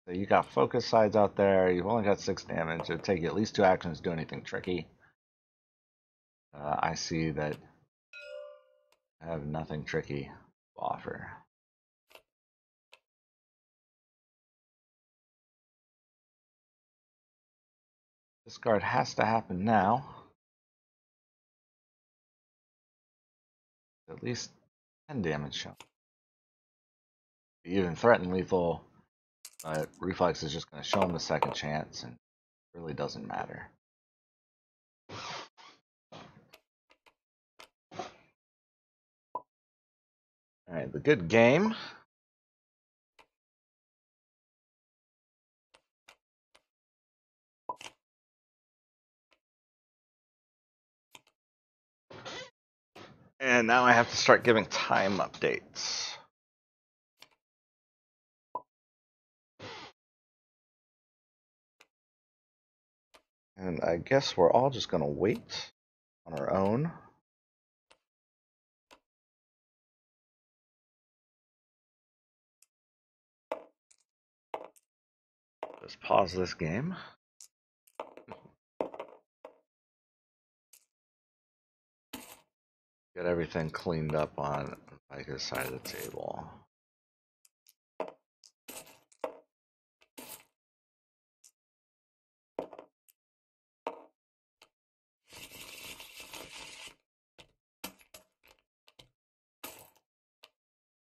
So you got focus sides out there. You've only got 6 damage. It'll take you at least 2 actions to do anything tricky. I see that I have nothing tricky to offer. Discard has to happen now. At least 10 damage shown. Even threaten lethal, Reflex is just going to show him the second chance, and it really doesn't matter. Alright, the good game. And now I have to start giving time updates. And I guess we're all just going to wait on our own. Just pause this game. Get everything cleaned up on Vika's side of the table.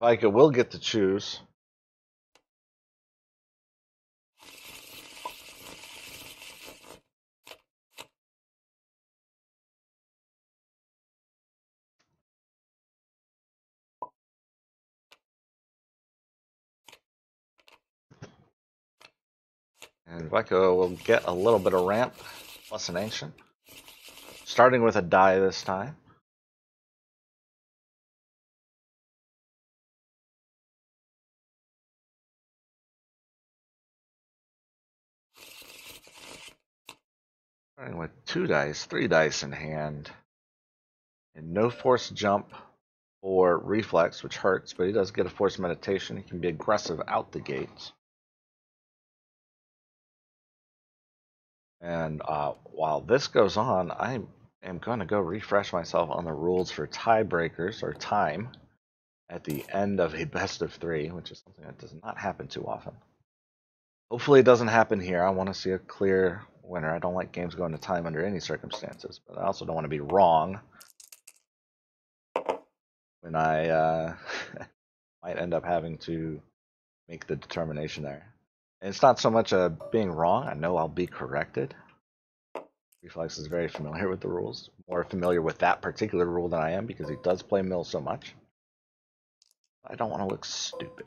Vika will get to choose. And Vika will get a little bit of ramp plus an ancient. Starting with a die this time. Starting with 2 dice, 3 dice in hand. And no force jump for Reflex, which hurts, but he does get a force meditation. He can be aggressive out the gates. And while this goes on, I am going to go refresh myself on the rules for tiebreakers or time at the end of a best of 3, which is something that does not happen too often. Hopefully it doesn't happen here. I want to see a clear winner. I don't like games going to time under any circumstances, but I also don't want to be wrong when I might end up having to make the determination there. And it's not so much being wrong. I know I'll be corrected. Reflex is very familiar with the rules, more familiar with that particular rule than I am because he does play mill so much. I don't want to look stupid.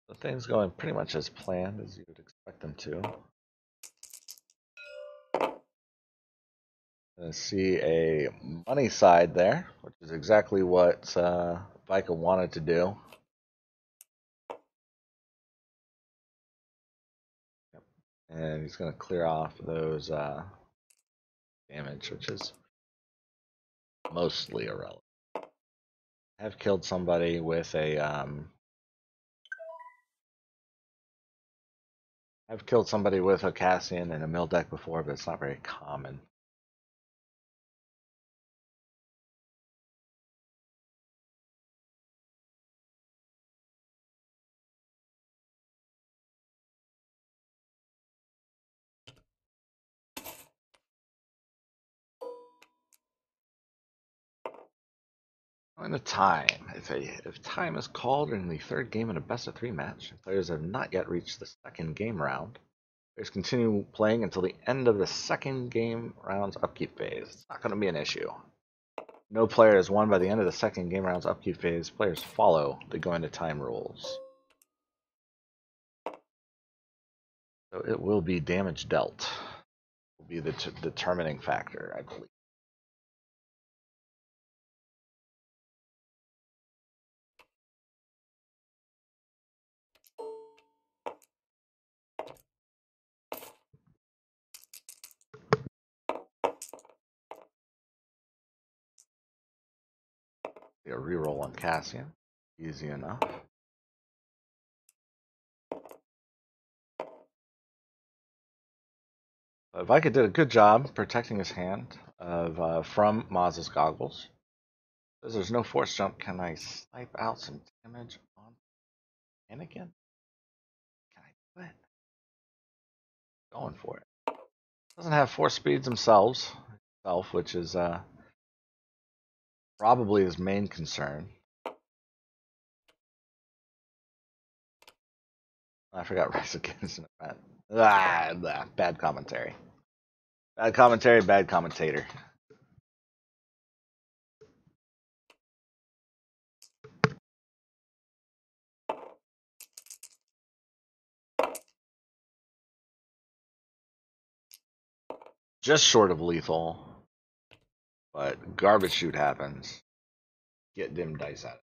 So things going pretty much as planned, as you would expect them to. I see a money side there, which is exactly what Vika wanted to do. Yep. And he's going to clear off those damage, which is mostly irrelevant. I've killed somebody with a I've killed somebody with a Cassian in a mill deck before, but it's not very common. On the time, if time is called in the third game in a best-of-3 match, players have not yet reached the second game round. Players continue playing until the end of the second game round's upkeep phase. It's not going to be an issue. No player is won by the end of the second game round's upkeep phase. Players follow the going to time rules. So it will be damage dealt. Will be the determining factor, I believe. A reroll on Cassian. Easy enough. Vika did a good job protecting his hand from Maz's goggles. Says there's no force jump. Can I snipe out some damage on Anakin? Can I do it? Going for it. Doesn't have force speeds himself, which is probably his main concern. I forgot Rise Against an event. Bad commentary. Bad commentary, bad commentator. Just short of lethal. But garbage shoot happens. Get dim dice at it.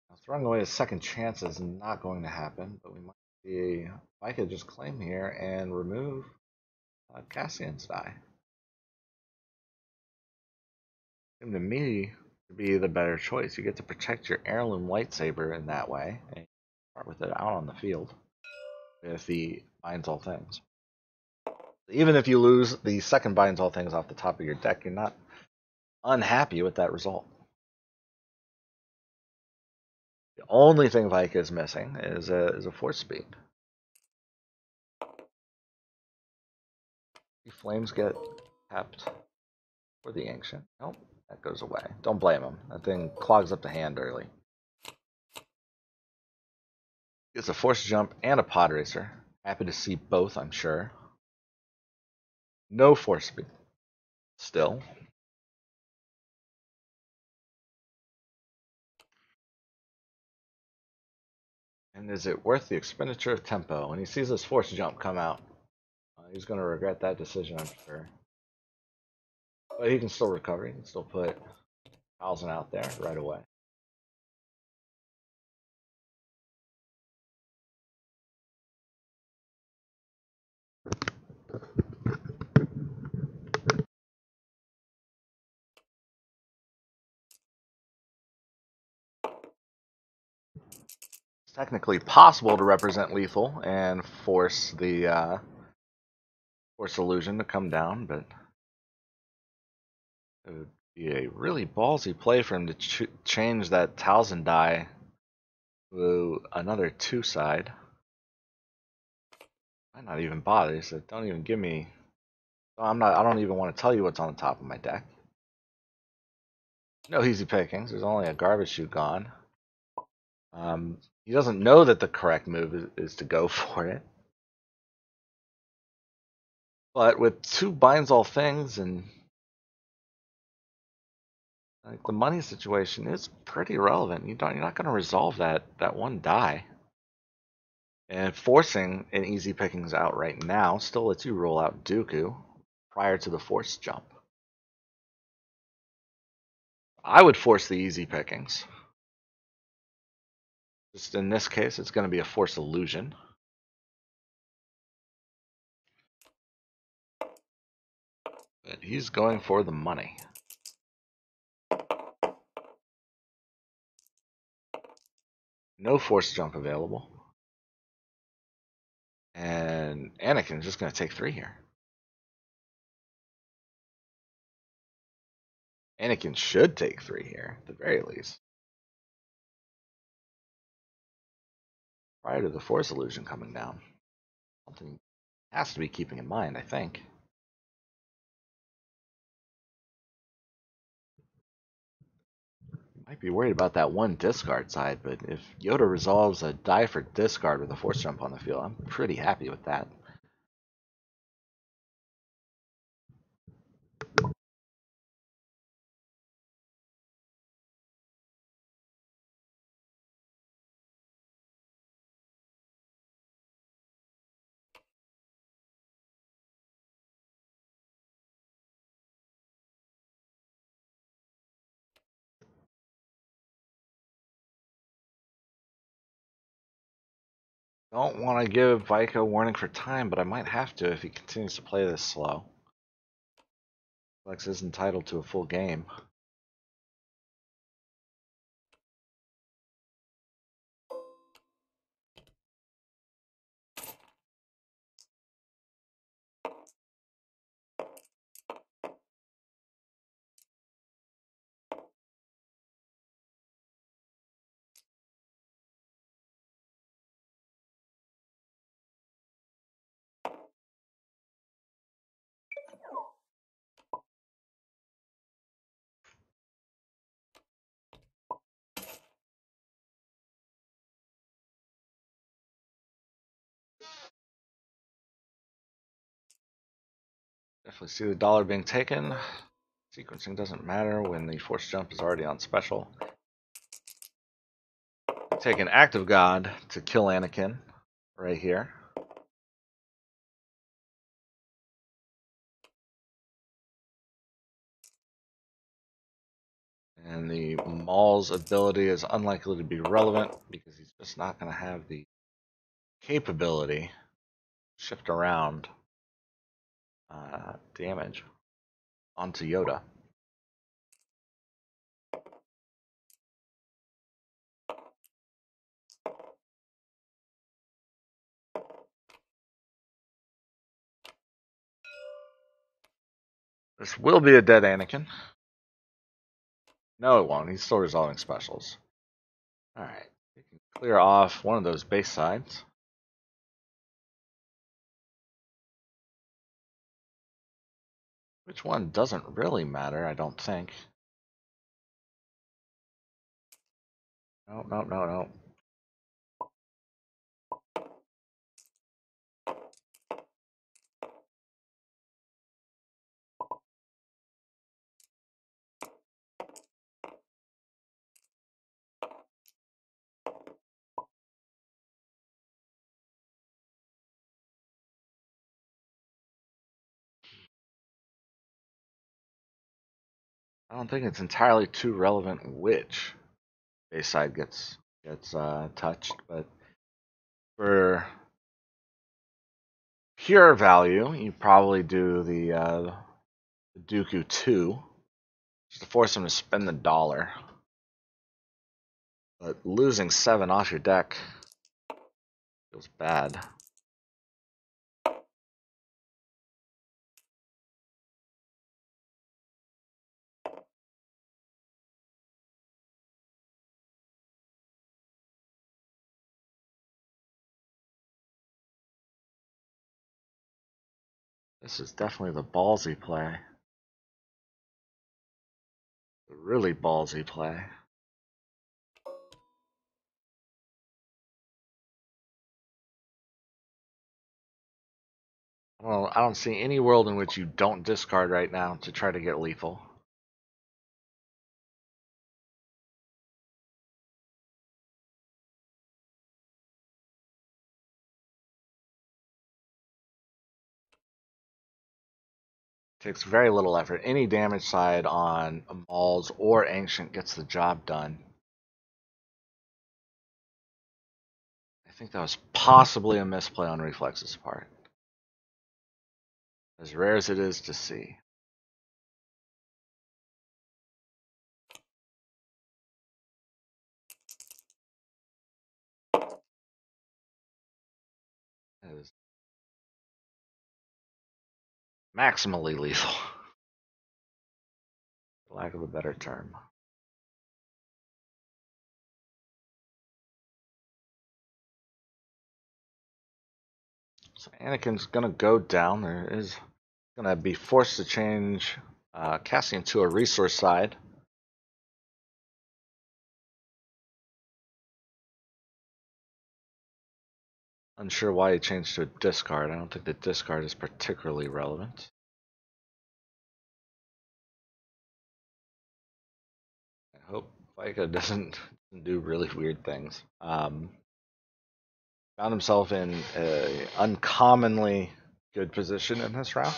Now, throwing away a second chance is not going to happen, but we might see I could just claim here and remove Cassian's die. Seemed to me to be the better choice. You get to protect your heirloom lightsaber in that way, and start with it out on the field with the binds all things. Even if you lose the second binds all things off the top of your deck, you're not unhappy with that result. The only thing Vika is missing is a force speed. The flames get tapped for the ancient. Nope, that goes away. Don't blame him. That thing clogs up the hand early. Gets a force jump and a pod racer. Happy to see both, I'm sure. No force speed. Still. And is it worth the expenditure of tempo? When he sees this force jump come out, he's going to regret that decision, I'm sure. But he can still recover. He can still put Talzin out there right away. It's technically possible to represent lethal and force the force illusion to come down, but it would be a really ballsy play for him to change that Talzin die Ooh, another 2-side. Might not even bother. He said, don't even give me. I don't even want to tell you what's on the top of my deck. No easy pickings. There's only a garbage chute gone. He doesn't know that the correct move is to go for it. But with 2 binds all things and like the money situation is pretty relevant. You're not going to resolve that 1 die. And forcing an easy pickings out right now still lets you roll out Dooku prior to the force jump. I would force the easy pickings. Just in this case, it's going to be a force illusion. But he's going for the money. No force jump available. And Anakin's just going to take 3 here. Anakin should take 3 here, at the very least. Prior to the force illusion coming down. Something has to be keeping in mind, I think. Might be worried about that 1 discard side, but if Yoda resolves a die for discard with a force jump on the field, I'm pretty happy with that. Don't want to give Vika a warning for time, but I might have to if he continues to play this slow. Reflex is entitled to a full game. Definitely see the dollar being taken. Sequencing doesn't matter when the force jump is already on special. Take an act of God to kill Anakin right here. And the Maul's ability is unlikely to be relevant because he's just not going to have the capability to shift around damage onto Yoda. This will be a dead Anakin. No, it won't. He's still resolving specials. Alright. We can clear off one of those base sides. Which one doesn't really matter, I don't think. No, no, no, no. I don't think it's entirely too relevant which base side gets touched, but for pure value, you probably do the Dooku 2, just to force him to spend the dollar. But losing 7 off your deck feels bad. This is definitely the ballsy play. The really ballsy play. I don't see any world in which you don't discard right now to try to get lethal. Takes very little effort. Any damage side on Mauls or Ancient gets the job done. I think that was possibly a misplay on Reflex's part. As rare as it is to see. That is maximally lethal. For lack of a better term. So Anakin's gonna go down. There is gonna be forced to change Cassian to a resource side. Unsure why he changed to a discard. I don't think the discard is particularly relevant. I hope Vika doesn't do really weird things. Found himself in an uncommonly good position in this round.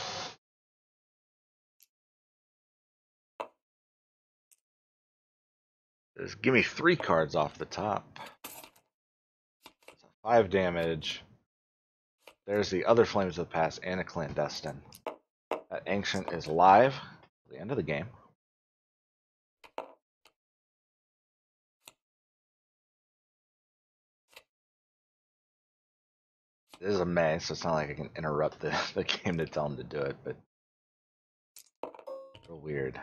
Just give me 3 cards off the top. 5 damage. There's the other Flames of the Past and a Clandestine. That Ancient is live at the end of the game. It is a May, so it's not like I can interrupt the game to tell him to do it, but a little weird.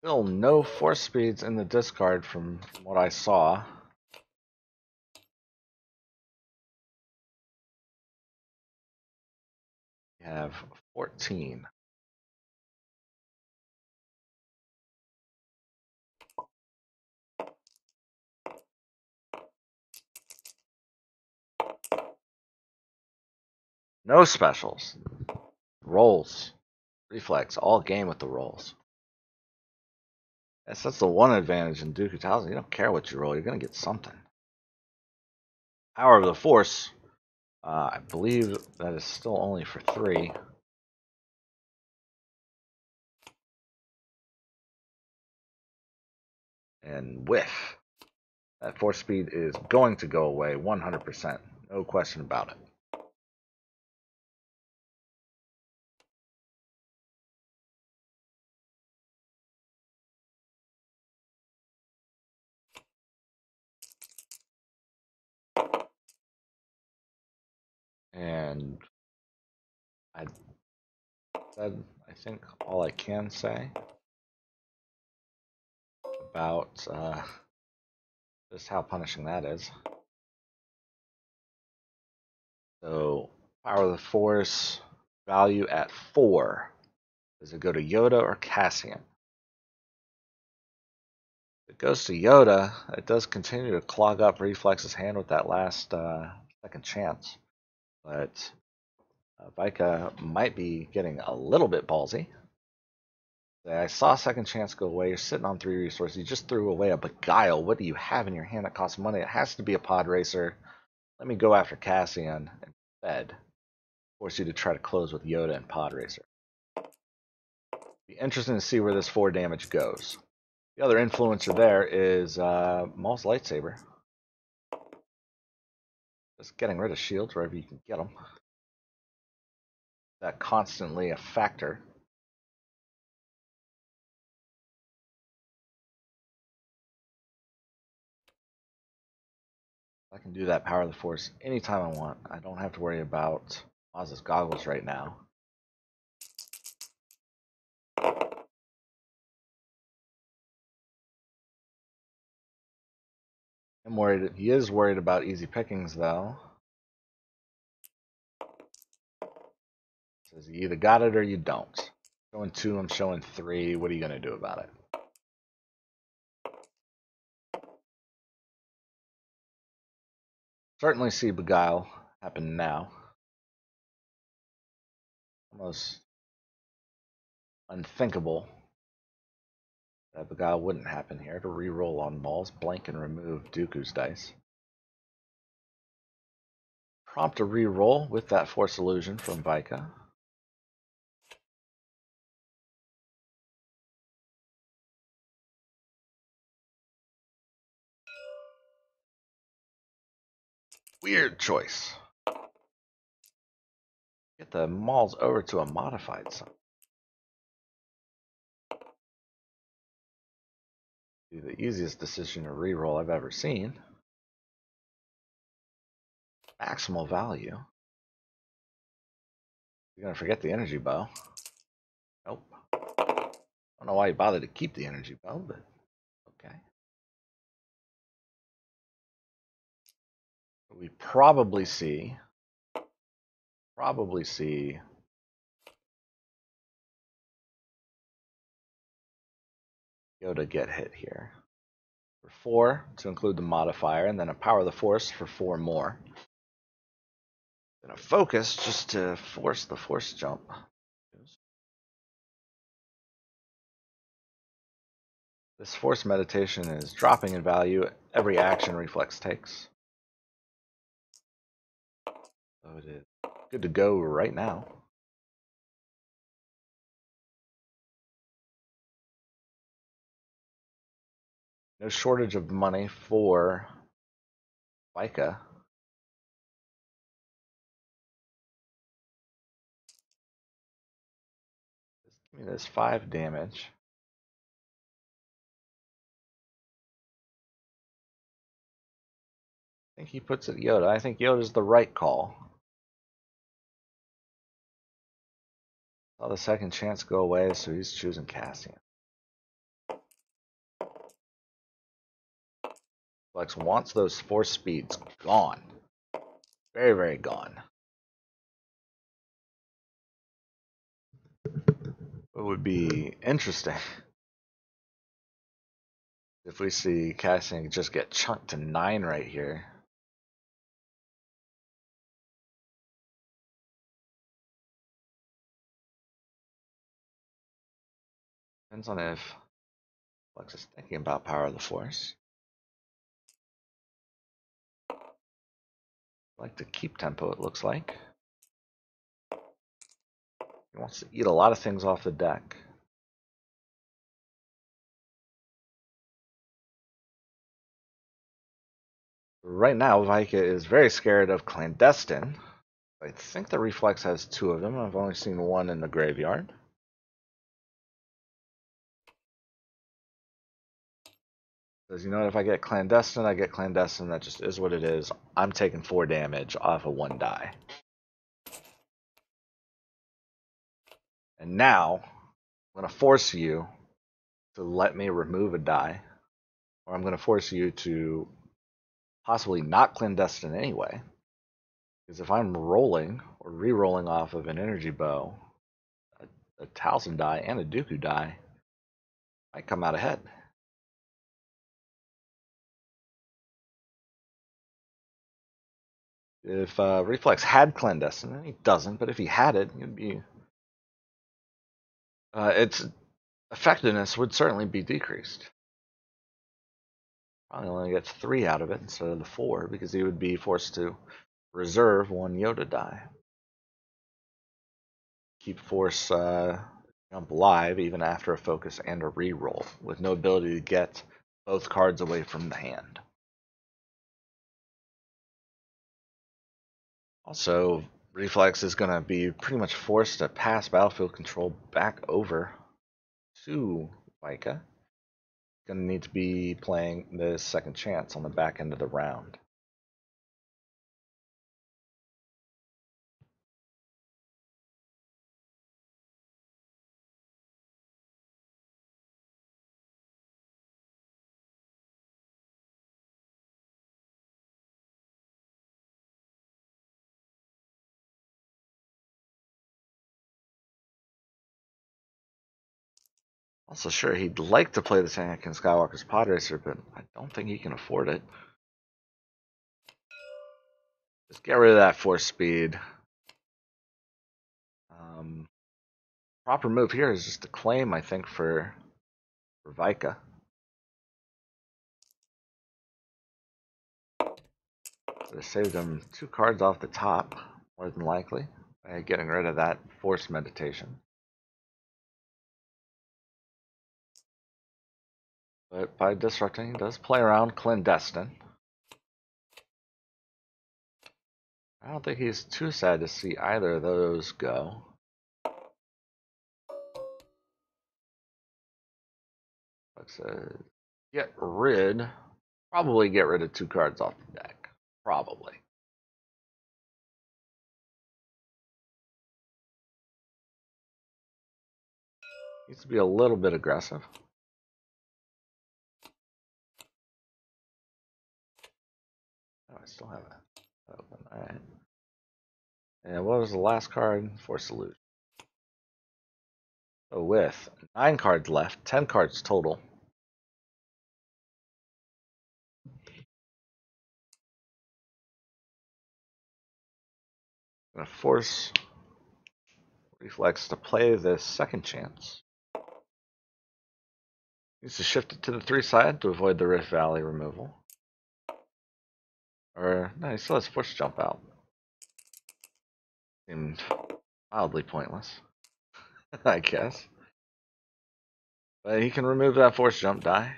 Still no force speeds in the discard from what I saw. We have 14. No specials. Rolls. Reflex. All game with the rolls. That's the one advantage in Dooku Talzin. You don't care what you roll. You're going to get something. Power of the Force. I believe that is still only for 3. And whiff. That force speed is going to go away 100%. No question about it. And I said, I think, all I can say about just how punishing that is. So, Power of the Force, value at 4. Does it go to Yoda or Cassian? If it goes to Yoda, it does continue to clog up Reflex's hand with that last second chance. But Vika might be getting a little bit ballsy. I saw second chance go away. You're sitting on 3 resources. You just threw away a Beguile. What do you have in your hand that costs money? It has to be a pod racer. Let me go after Cassian instead. Force you to try to close with Yoda and pod racer. Be interesting to see where this 4 damage goes. The other influencer there is Maul's lightsaber. Just getting rid of shields wherever you can get them. That constantly a factor. I can do that Power of the Force anytime I want. I don't have to worry about Maz's goggles right now. I'm worried. He is worried about easy pickings, though. Says you either got it or you don't. Showing 2, I'm showing 3. What are you going to do about it? Certainly see Beguile happen now. Almost unthinkable that Beguile wouldn't happen here. To re-roll on balls, blank and remove Dooku's dice. Prompt a re-roll with that Force Illusion from Vika. Weird choice. Get the Mauls over to a modified sum. The easiest decision to re-roll I've ever seen. Maximal value. You're gonna forget the energy bow. Nope. I don't know why you bothered to keep the energy bow, but okay. We probably see Yoda get hit here. For 4 to include the modifier, and then a power of the force for 4 more. Then a focus just to force the force jump. This force meditation is dropping in value every action Reflex takes. So it is good to go right now. No shortage of money for Vika. Give me this 5 damage. I think he puts it Yoda. I think Yoda's the right call. Saw the second chance go away, so he's choosing Cassian. Flex wants those force speeds gone. Very, very gone. It would be interesting if we see Cassian just get chunked to 9 right here. Depends on if Flex is thinking about power of the force. Like to keep tempo, it looks like. He wants to eat a lot of things off the deck. Right now, Vika is very scared of Clandestine. I think the Reflex has 2 of them. I've only seen 1 in the graveyard. Says, you know what, if I get Clandestine, I get Clandestine. That just is what it is. I'm taking 4 damage off of 1 die. And now, I'm going to force you to let me remove a die. Or I'm going to force you to possibly not Clandestine anyway. Because if I'm rolling or re-rolling off of an energy bow, a Talzin die and a Dooku die might come out ahead. If Reflex had Clandestine, and he doesn't, but if he had it, it'd be its effectiveness would certainly be decreased. Probably only gets 3 out of it instead of the 4, because he would be forced to reserve 1 Yoda die. Keep force jump alive even after a focus and a reroll, with no ability to get both cards away from the hand. Also, Reflex is going to be pretty much forced to pass battlefield control back over to Vika. Going to need to be playing the second chance on the back end of the round. Also, sure, he'd like to play this Anakin Skywalker's pod racer, but I don't think he can afford it. Just get rid of that force speed. Proper move here is just to claim, I think, for Vika. Would have saved him 2 cards off the top, more than likely, by getting rid of that force meditation. But by disrupting, he does play around clandestine. I don't think he's too sad to see either of those go. Let's probably get rid of 2 cards off the deck. Probably. Needs to be a little bit aggressive. Oh, I still have it open. Alright. And what was the last card? Force Illusion. So with 9 cards left, 10 cards total. I'm going to force Reflex to play this second chance. Needs to shift it to the 3 side to avoid the Rift Valley removal. Or, no, he still has Force Jump out. Seemed mildly pointless, I guess. But he can remove that Force Jump die.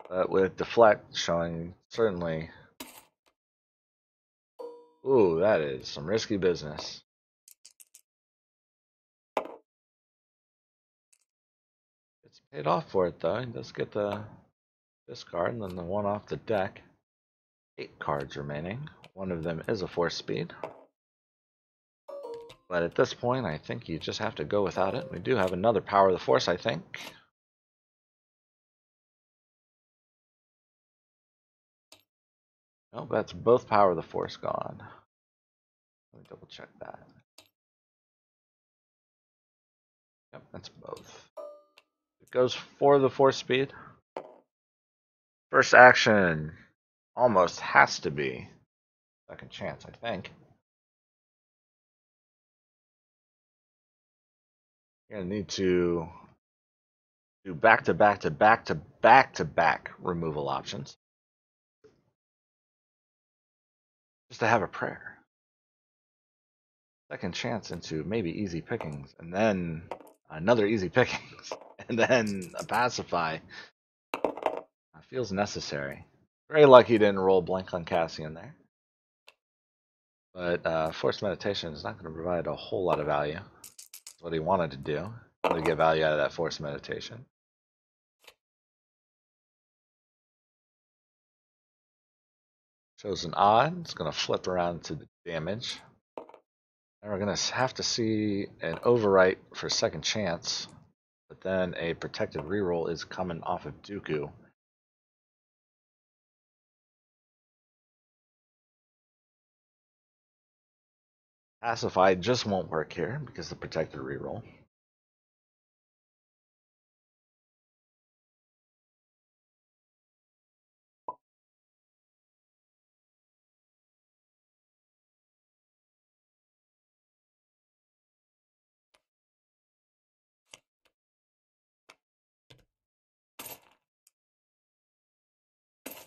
But with Deflect showing certainly... Ooh, that is some risky business. It's paid off for it, though. He does get the discard and then the 1 off the deck. 8 cards remaining. One of them is a Force Speed. But at this point, I think you just have to go without it. We do have another Power of the Force, I think. Nope, that's both Power of the Force gone. Let me double check that. Yep, that's both. It goes for the Force Speed. First action almost has to be second chance, I think. You're going to need to do back-to-back removal options. Just to have a prayer. Second chance into maybe easy pickings, and then another easy pickings, and then a pacify. Feels necessary. Very lucky he didn't roll blank on Cassian there. But Forced Meditation is not going to provide a whole lot of value. That's what he wanted to do. To get value out of that Forced Meditation. Shows an odd. It's going to flip around to the damage. And we're going to have to see an overwrite for second chance. But then a protected reroll is coming off of Dooku. Pacify just won't work here because the protected reroll.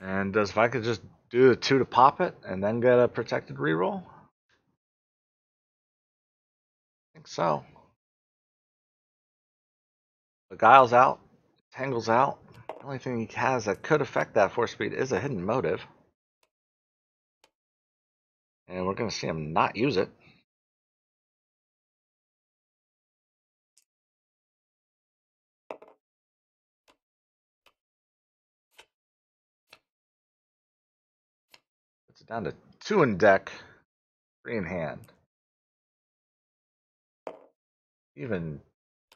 And does Vika just do a 2 to pop it and then get a protected reroll? I think so. Beguile's out, Tangle's out. The only thing he has that could affect that Force Speed is a hidden motive. And we're going to see him not use it. Puts it down to 2 in deck, 3 in hand. Even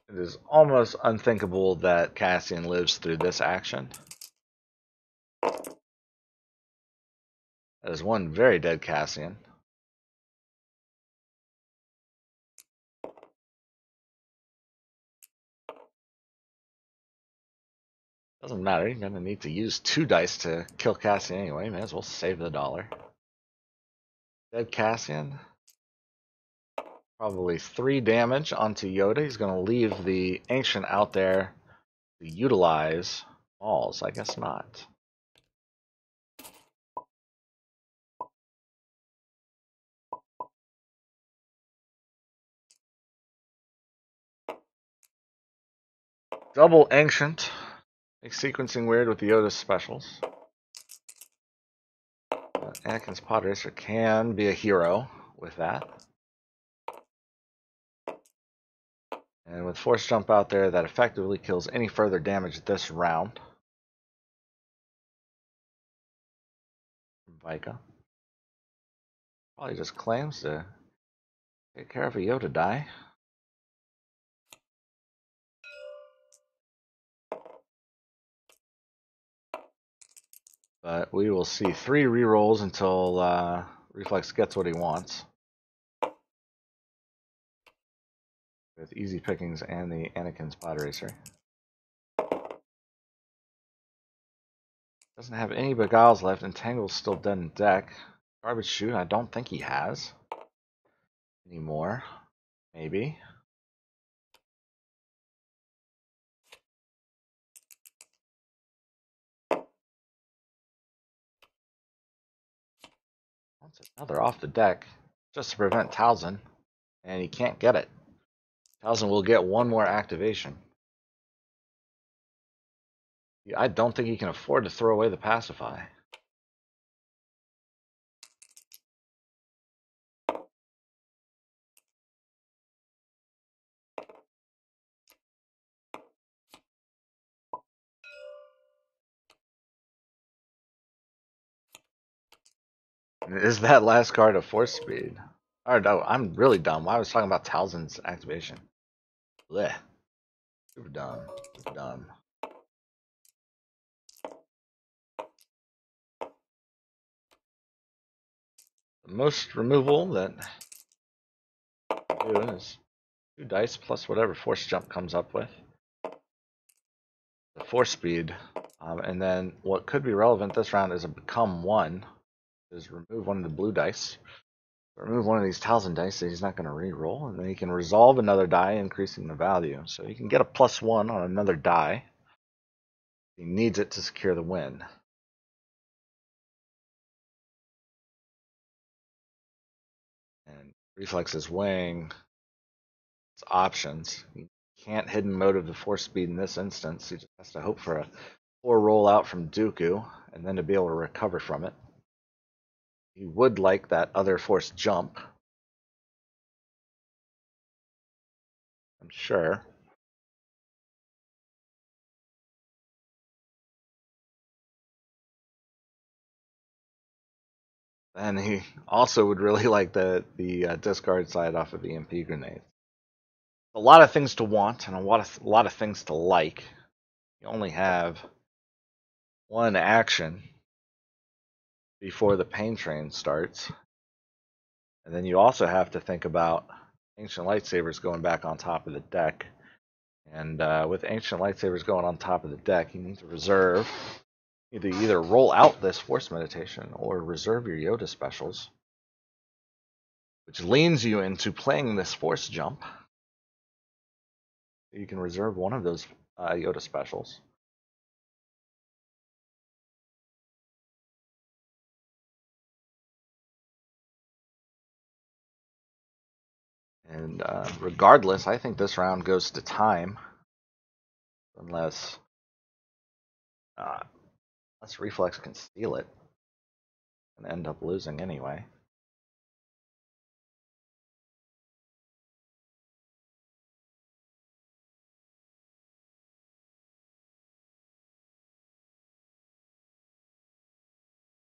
it is almost unthinkable that Cassian lives through this action. That is one very dead Cassian. Doesn't matter, you're gonna need to use 2 dice to kill Cassian anyway, may as well save the dollar. Dead Cassian. Probably 3 damage onto Yoda. He's gonna leave the Ancient out there to utilize balls. I guess not. Double Ancient. Makes sequencing weird with the Yoda specials. Anakin's Pod Racer can be a hero with that. And with Force Jump out there, that effectively kills any further damage this round. Vika. Probably just claims to take care of a Yoda die. But we will see 3 rerolls until Reflex gets what he wants. With easy pickings and the Anakin's Pod Racer. Doesn't have any Beguiles left. Entangle's still dead in deck. Garbage Chute, I don't think he has anymore. Maybe. That's another off the deck. Just to prevent Talzin. And he can't get it. Talzin will get 1 more activation. I don't think he can afford to throw away the Pacify. Is that last card a Force Speed? Or no, I'm really dumb. I was talking about Talzin's activation. Blech. Super dumb. Super dumb. The most removal that I do is 2 dice plus whatever Force Jump comes up with. The Force Speed. And then what could be relevant this round is a Become 1. Is remove 1 of the blue dice. Remove 1 of these Talzin dice that he's not going to re-roll, and then he can resolve another die, increasing the value. So he can get a +1 on another die. He needs it to secure the win. And Reflex is weighing its options. He can't hidden motive the Force Speed in this instance. He just has to hope for a 4 rollout from Dooku, and then to be able to recover from it. He would like that other Force Jump, I'm sure. And he also would really like the discard side off of EMP grenades. A lot of things to want and a lot of things to like. You only have 1 action before the pain train starts. And then you also have to think about Ancient Lightsabers going back on top of the deck. And with Ancient Lightsabers going on top of the deck, you need to reserve. You need to either roll out this Force Meditation or reserve your Yoda specials, which leans you into playing this Force Jump. You can reserve 1 of those Yoda specials. And regardless, I think this round goes to time, unless Reflex can steal it and end up losing anyway.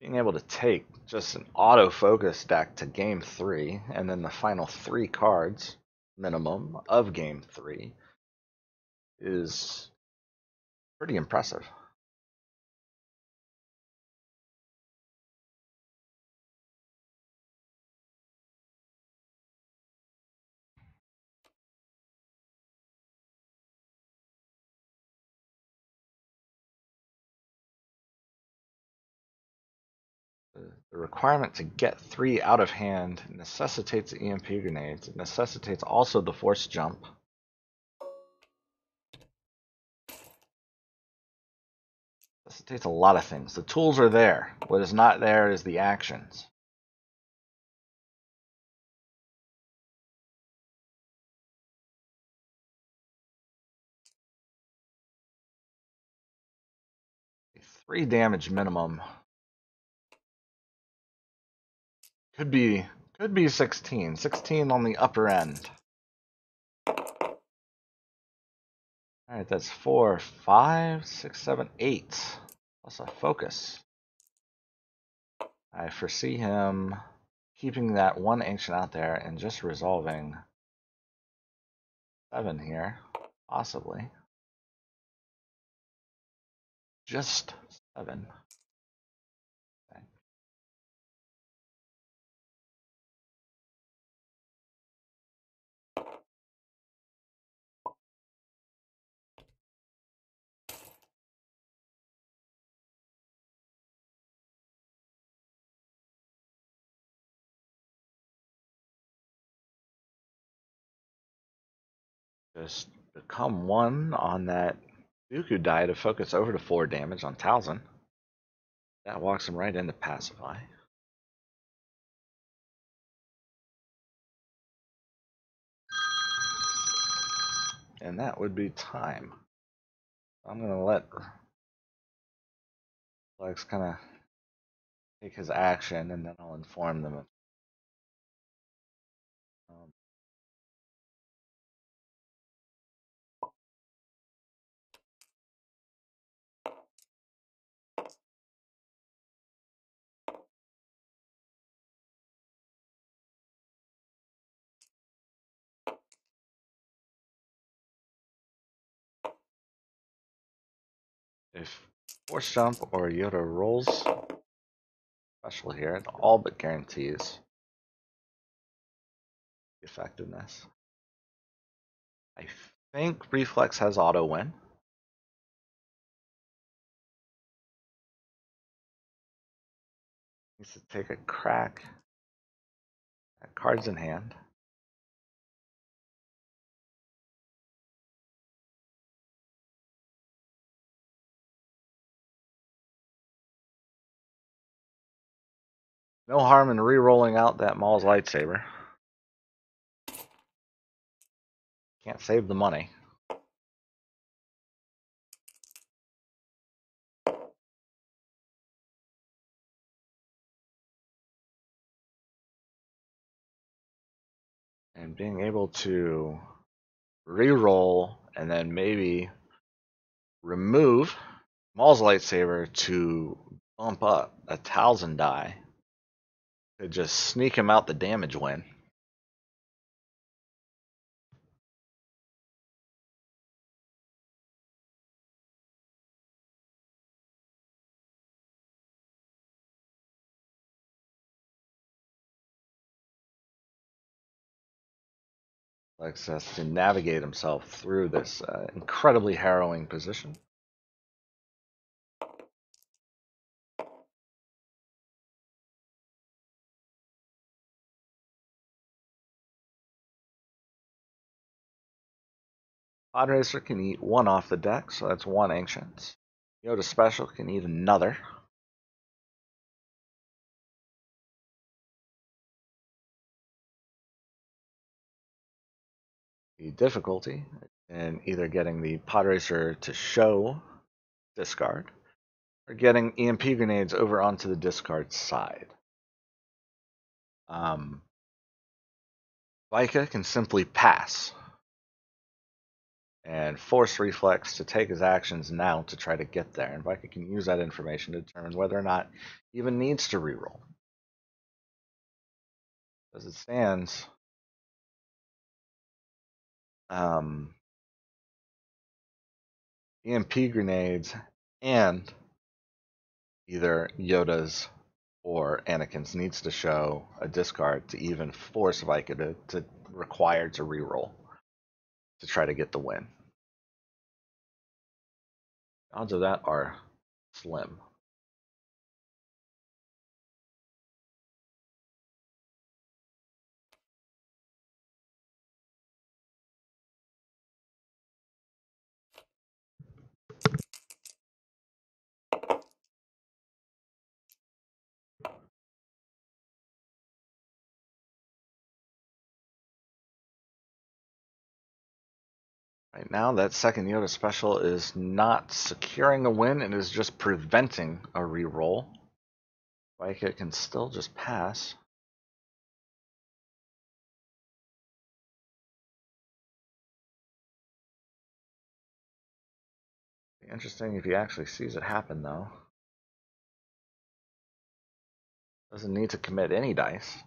Being able to take just an autofocus deck to game 3, and then the final 3 cards minimum of game 3 is pretty impressive. The requirement to get 3 out of hand necessitates EMP grenades. It necessitates also the force jump. Necessitates a lot of things. The tools are there. What is not there is the actions. A 3 damage minimum. Could be 16. 16 on the upper end. Alright, that's 4, 5, 6, 7, 8. Plus a focus. I foresee him keeping that 1 ancient out there and just resolving 7 here. Possibly. Just 7. Okay. Just become 1 on that Dooku die to focus over to 4 damage on Talzin. That walks him right into Pacify. And that would be time. I'm going to let Reflex kind of take his action, and then I'll inform them. If Force Jump or Yoda rolls special here, it all but guarantees the effectiveness. I think Reflex has auto win. Needs to take a crack at cards in hand. No harm in re-rolling out that Maul's lightsaber. Can't save the money. And being able to re-roll and then maybe remove Maul's lightsaber to bump up a Talzin die to just sneak him out the damage win. Lex has to navigate himself through this incredibly harrowing position. Pod Racer can eat 1 off the deck, so that's 1 ancient. Yoda Special can eat another. The difficulty in either getting the Pod Racer to show discard or getting EMP grenades over onto the discard side. Vika can simply pass and force Reflex to take his actions now to try to get there. And Vika can use that information to determine whether or not he even needs to reroll. As it stands, EMP grenades and either Yoda's or Anakin's needs to show a discard to even force Vika to require to reroll to try to get the win. Odds of that are slim. Right now, that second Yoda special is not securing a win, it is just preventing a reroll. Vika can still just pass. Be interesting if he actually sees it happen, though. Doesn't need to commit any dice.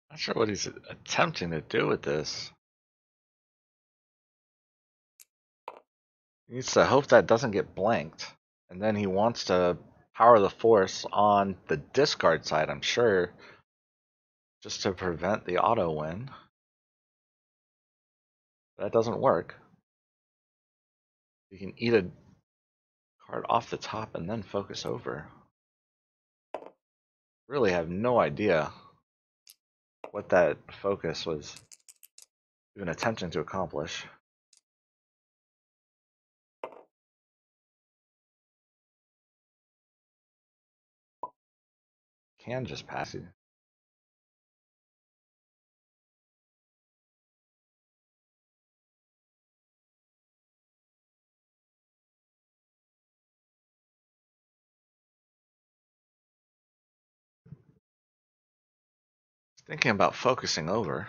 Not sure what he's attempting to do with this. He needs to hope that doesn't get blanked. And then he wants to power the force on the discard side, I'm sure, just to prevent the auto win. That doesn't work. You can eat a card off the top and then focus over. Really have no idea what that focus was even attempting to accomplish. Can just pass it. Thinking about focusing over.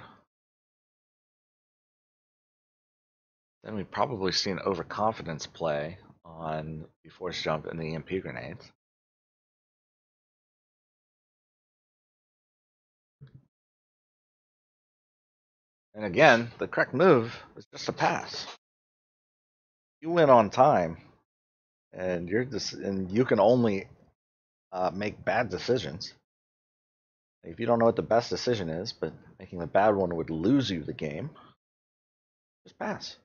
Then we've probably seen overconfidence play on the force jump and the EMP grenades. And again, the correct move is just a pass. You win on time, and you can only make bad decisions. If you don't know what the best decision is, but making the bad one would lose you the game, just pass.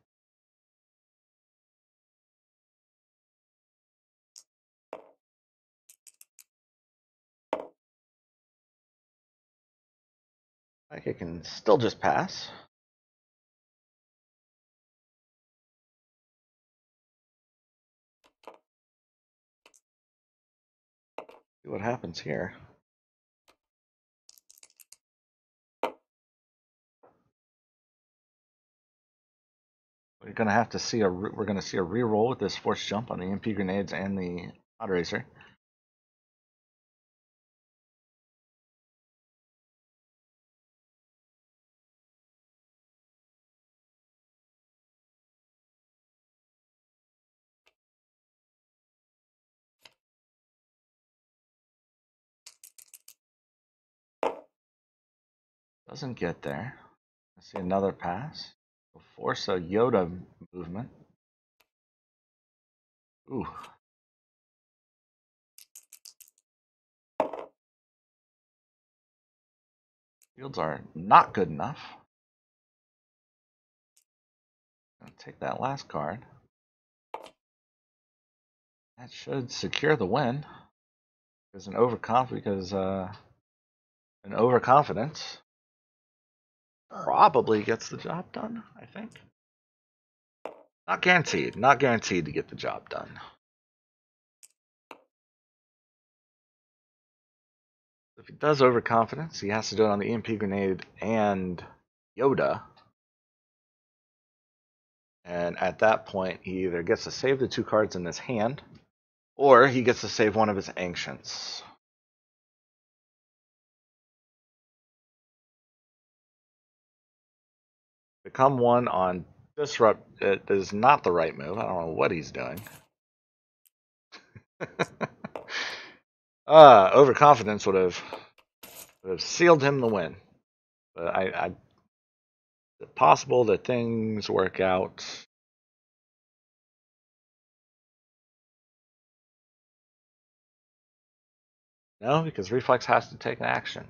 Like it can still just pass. See what happens here. We're gonna have to see we're gonna see a reroll with this force jump on the EMP grenades and the pod racer. Doesn't get there. I see another pass. We'll force a Yoda movement. Ooh. Fields are not good enough. I'll take that last card. That should secure the win. Because an overconfidence probably gets the job done, I think. Not guaranteed. Not guaranteed to get the job done. If he does overconfidence, he has to do it on the EMP grenade and Yoda. And at that point, he either gets to save the two cards in his hand, or he gets to save one of his ancients. Become one on disrupt. It is not the right move. I don't know what he's doing. Overconfidence would have sealed him the win. But it's possible that things work out. No, because Reflex has to take an action.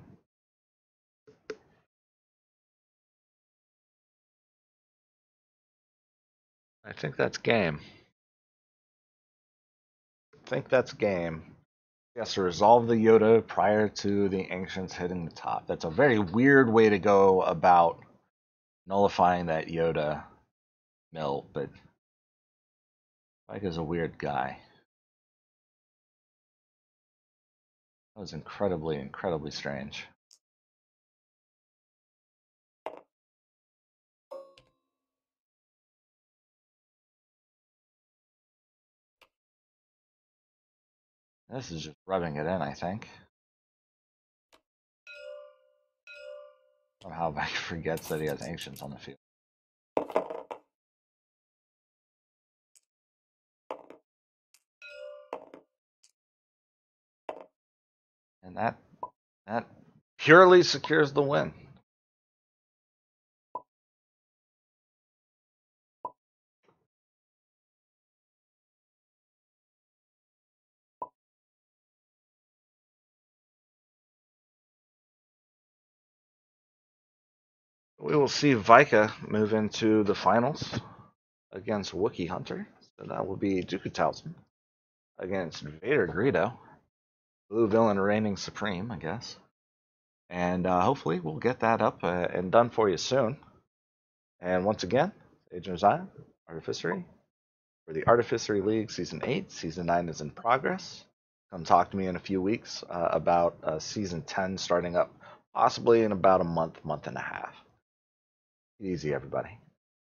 I think that's game. I think that's game. He has to resolve the Yoda prior to the Ancients hitting the top. That's a very weird way to go about nullifying that Yoda mill, but Mike is a weird guy. That was incredibly, incredibly strange. This is just rubbing it in, I think. Somehow Mike forgets that he has Ancients on the field. And that purely secures the win. We will see Vika move into the finals against Wookiee Hunter. So that will be Dooku Talzin against Vader Greedo. Blue villain reigning supreme, I guess. And hopefully we'll get that up and done for you soon. And once again, Agent Zion, Artificery, for the Artificery League Season 8. Season 9 is in progress. Come talk to me in a few weeks about Season 10 starting up possibly in about a month, month and a half. Easy, everybody.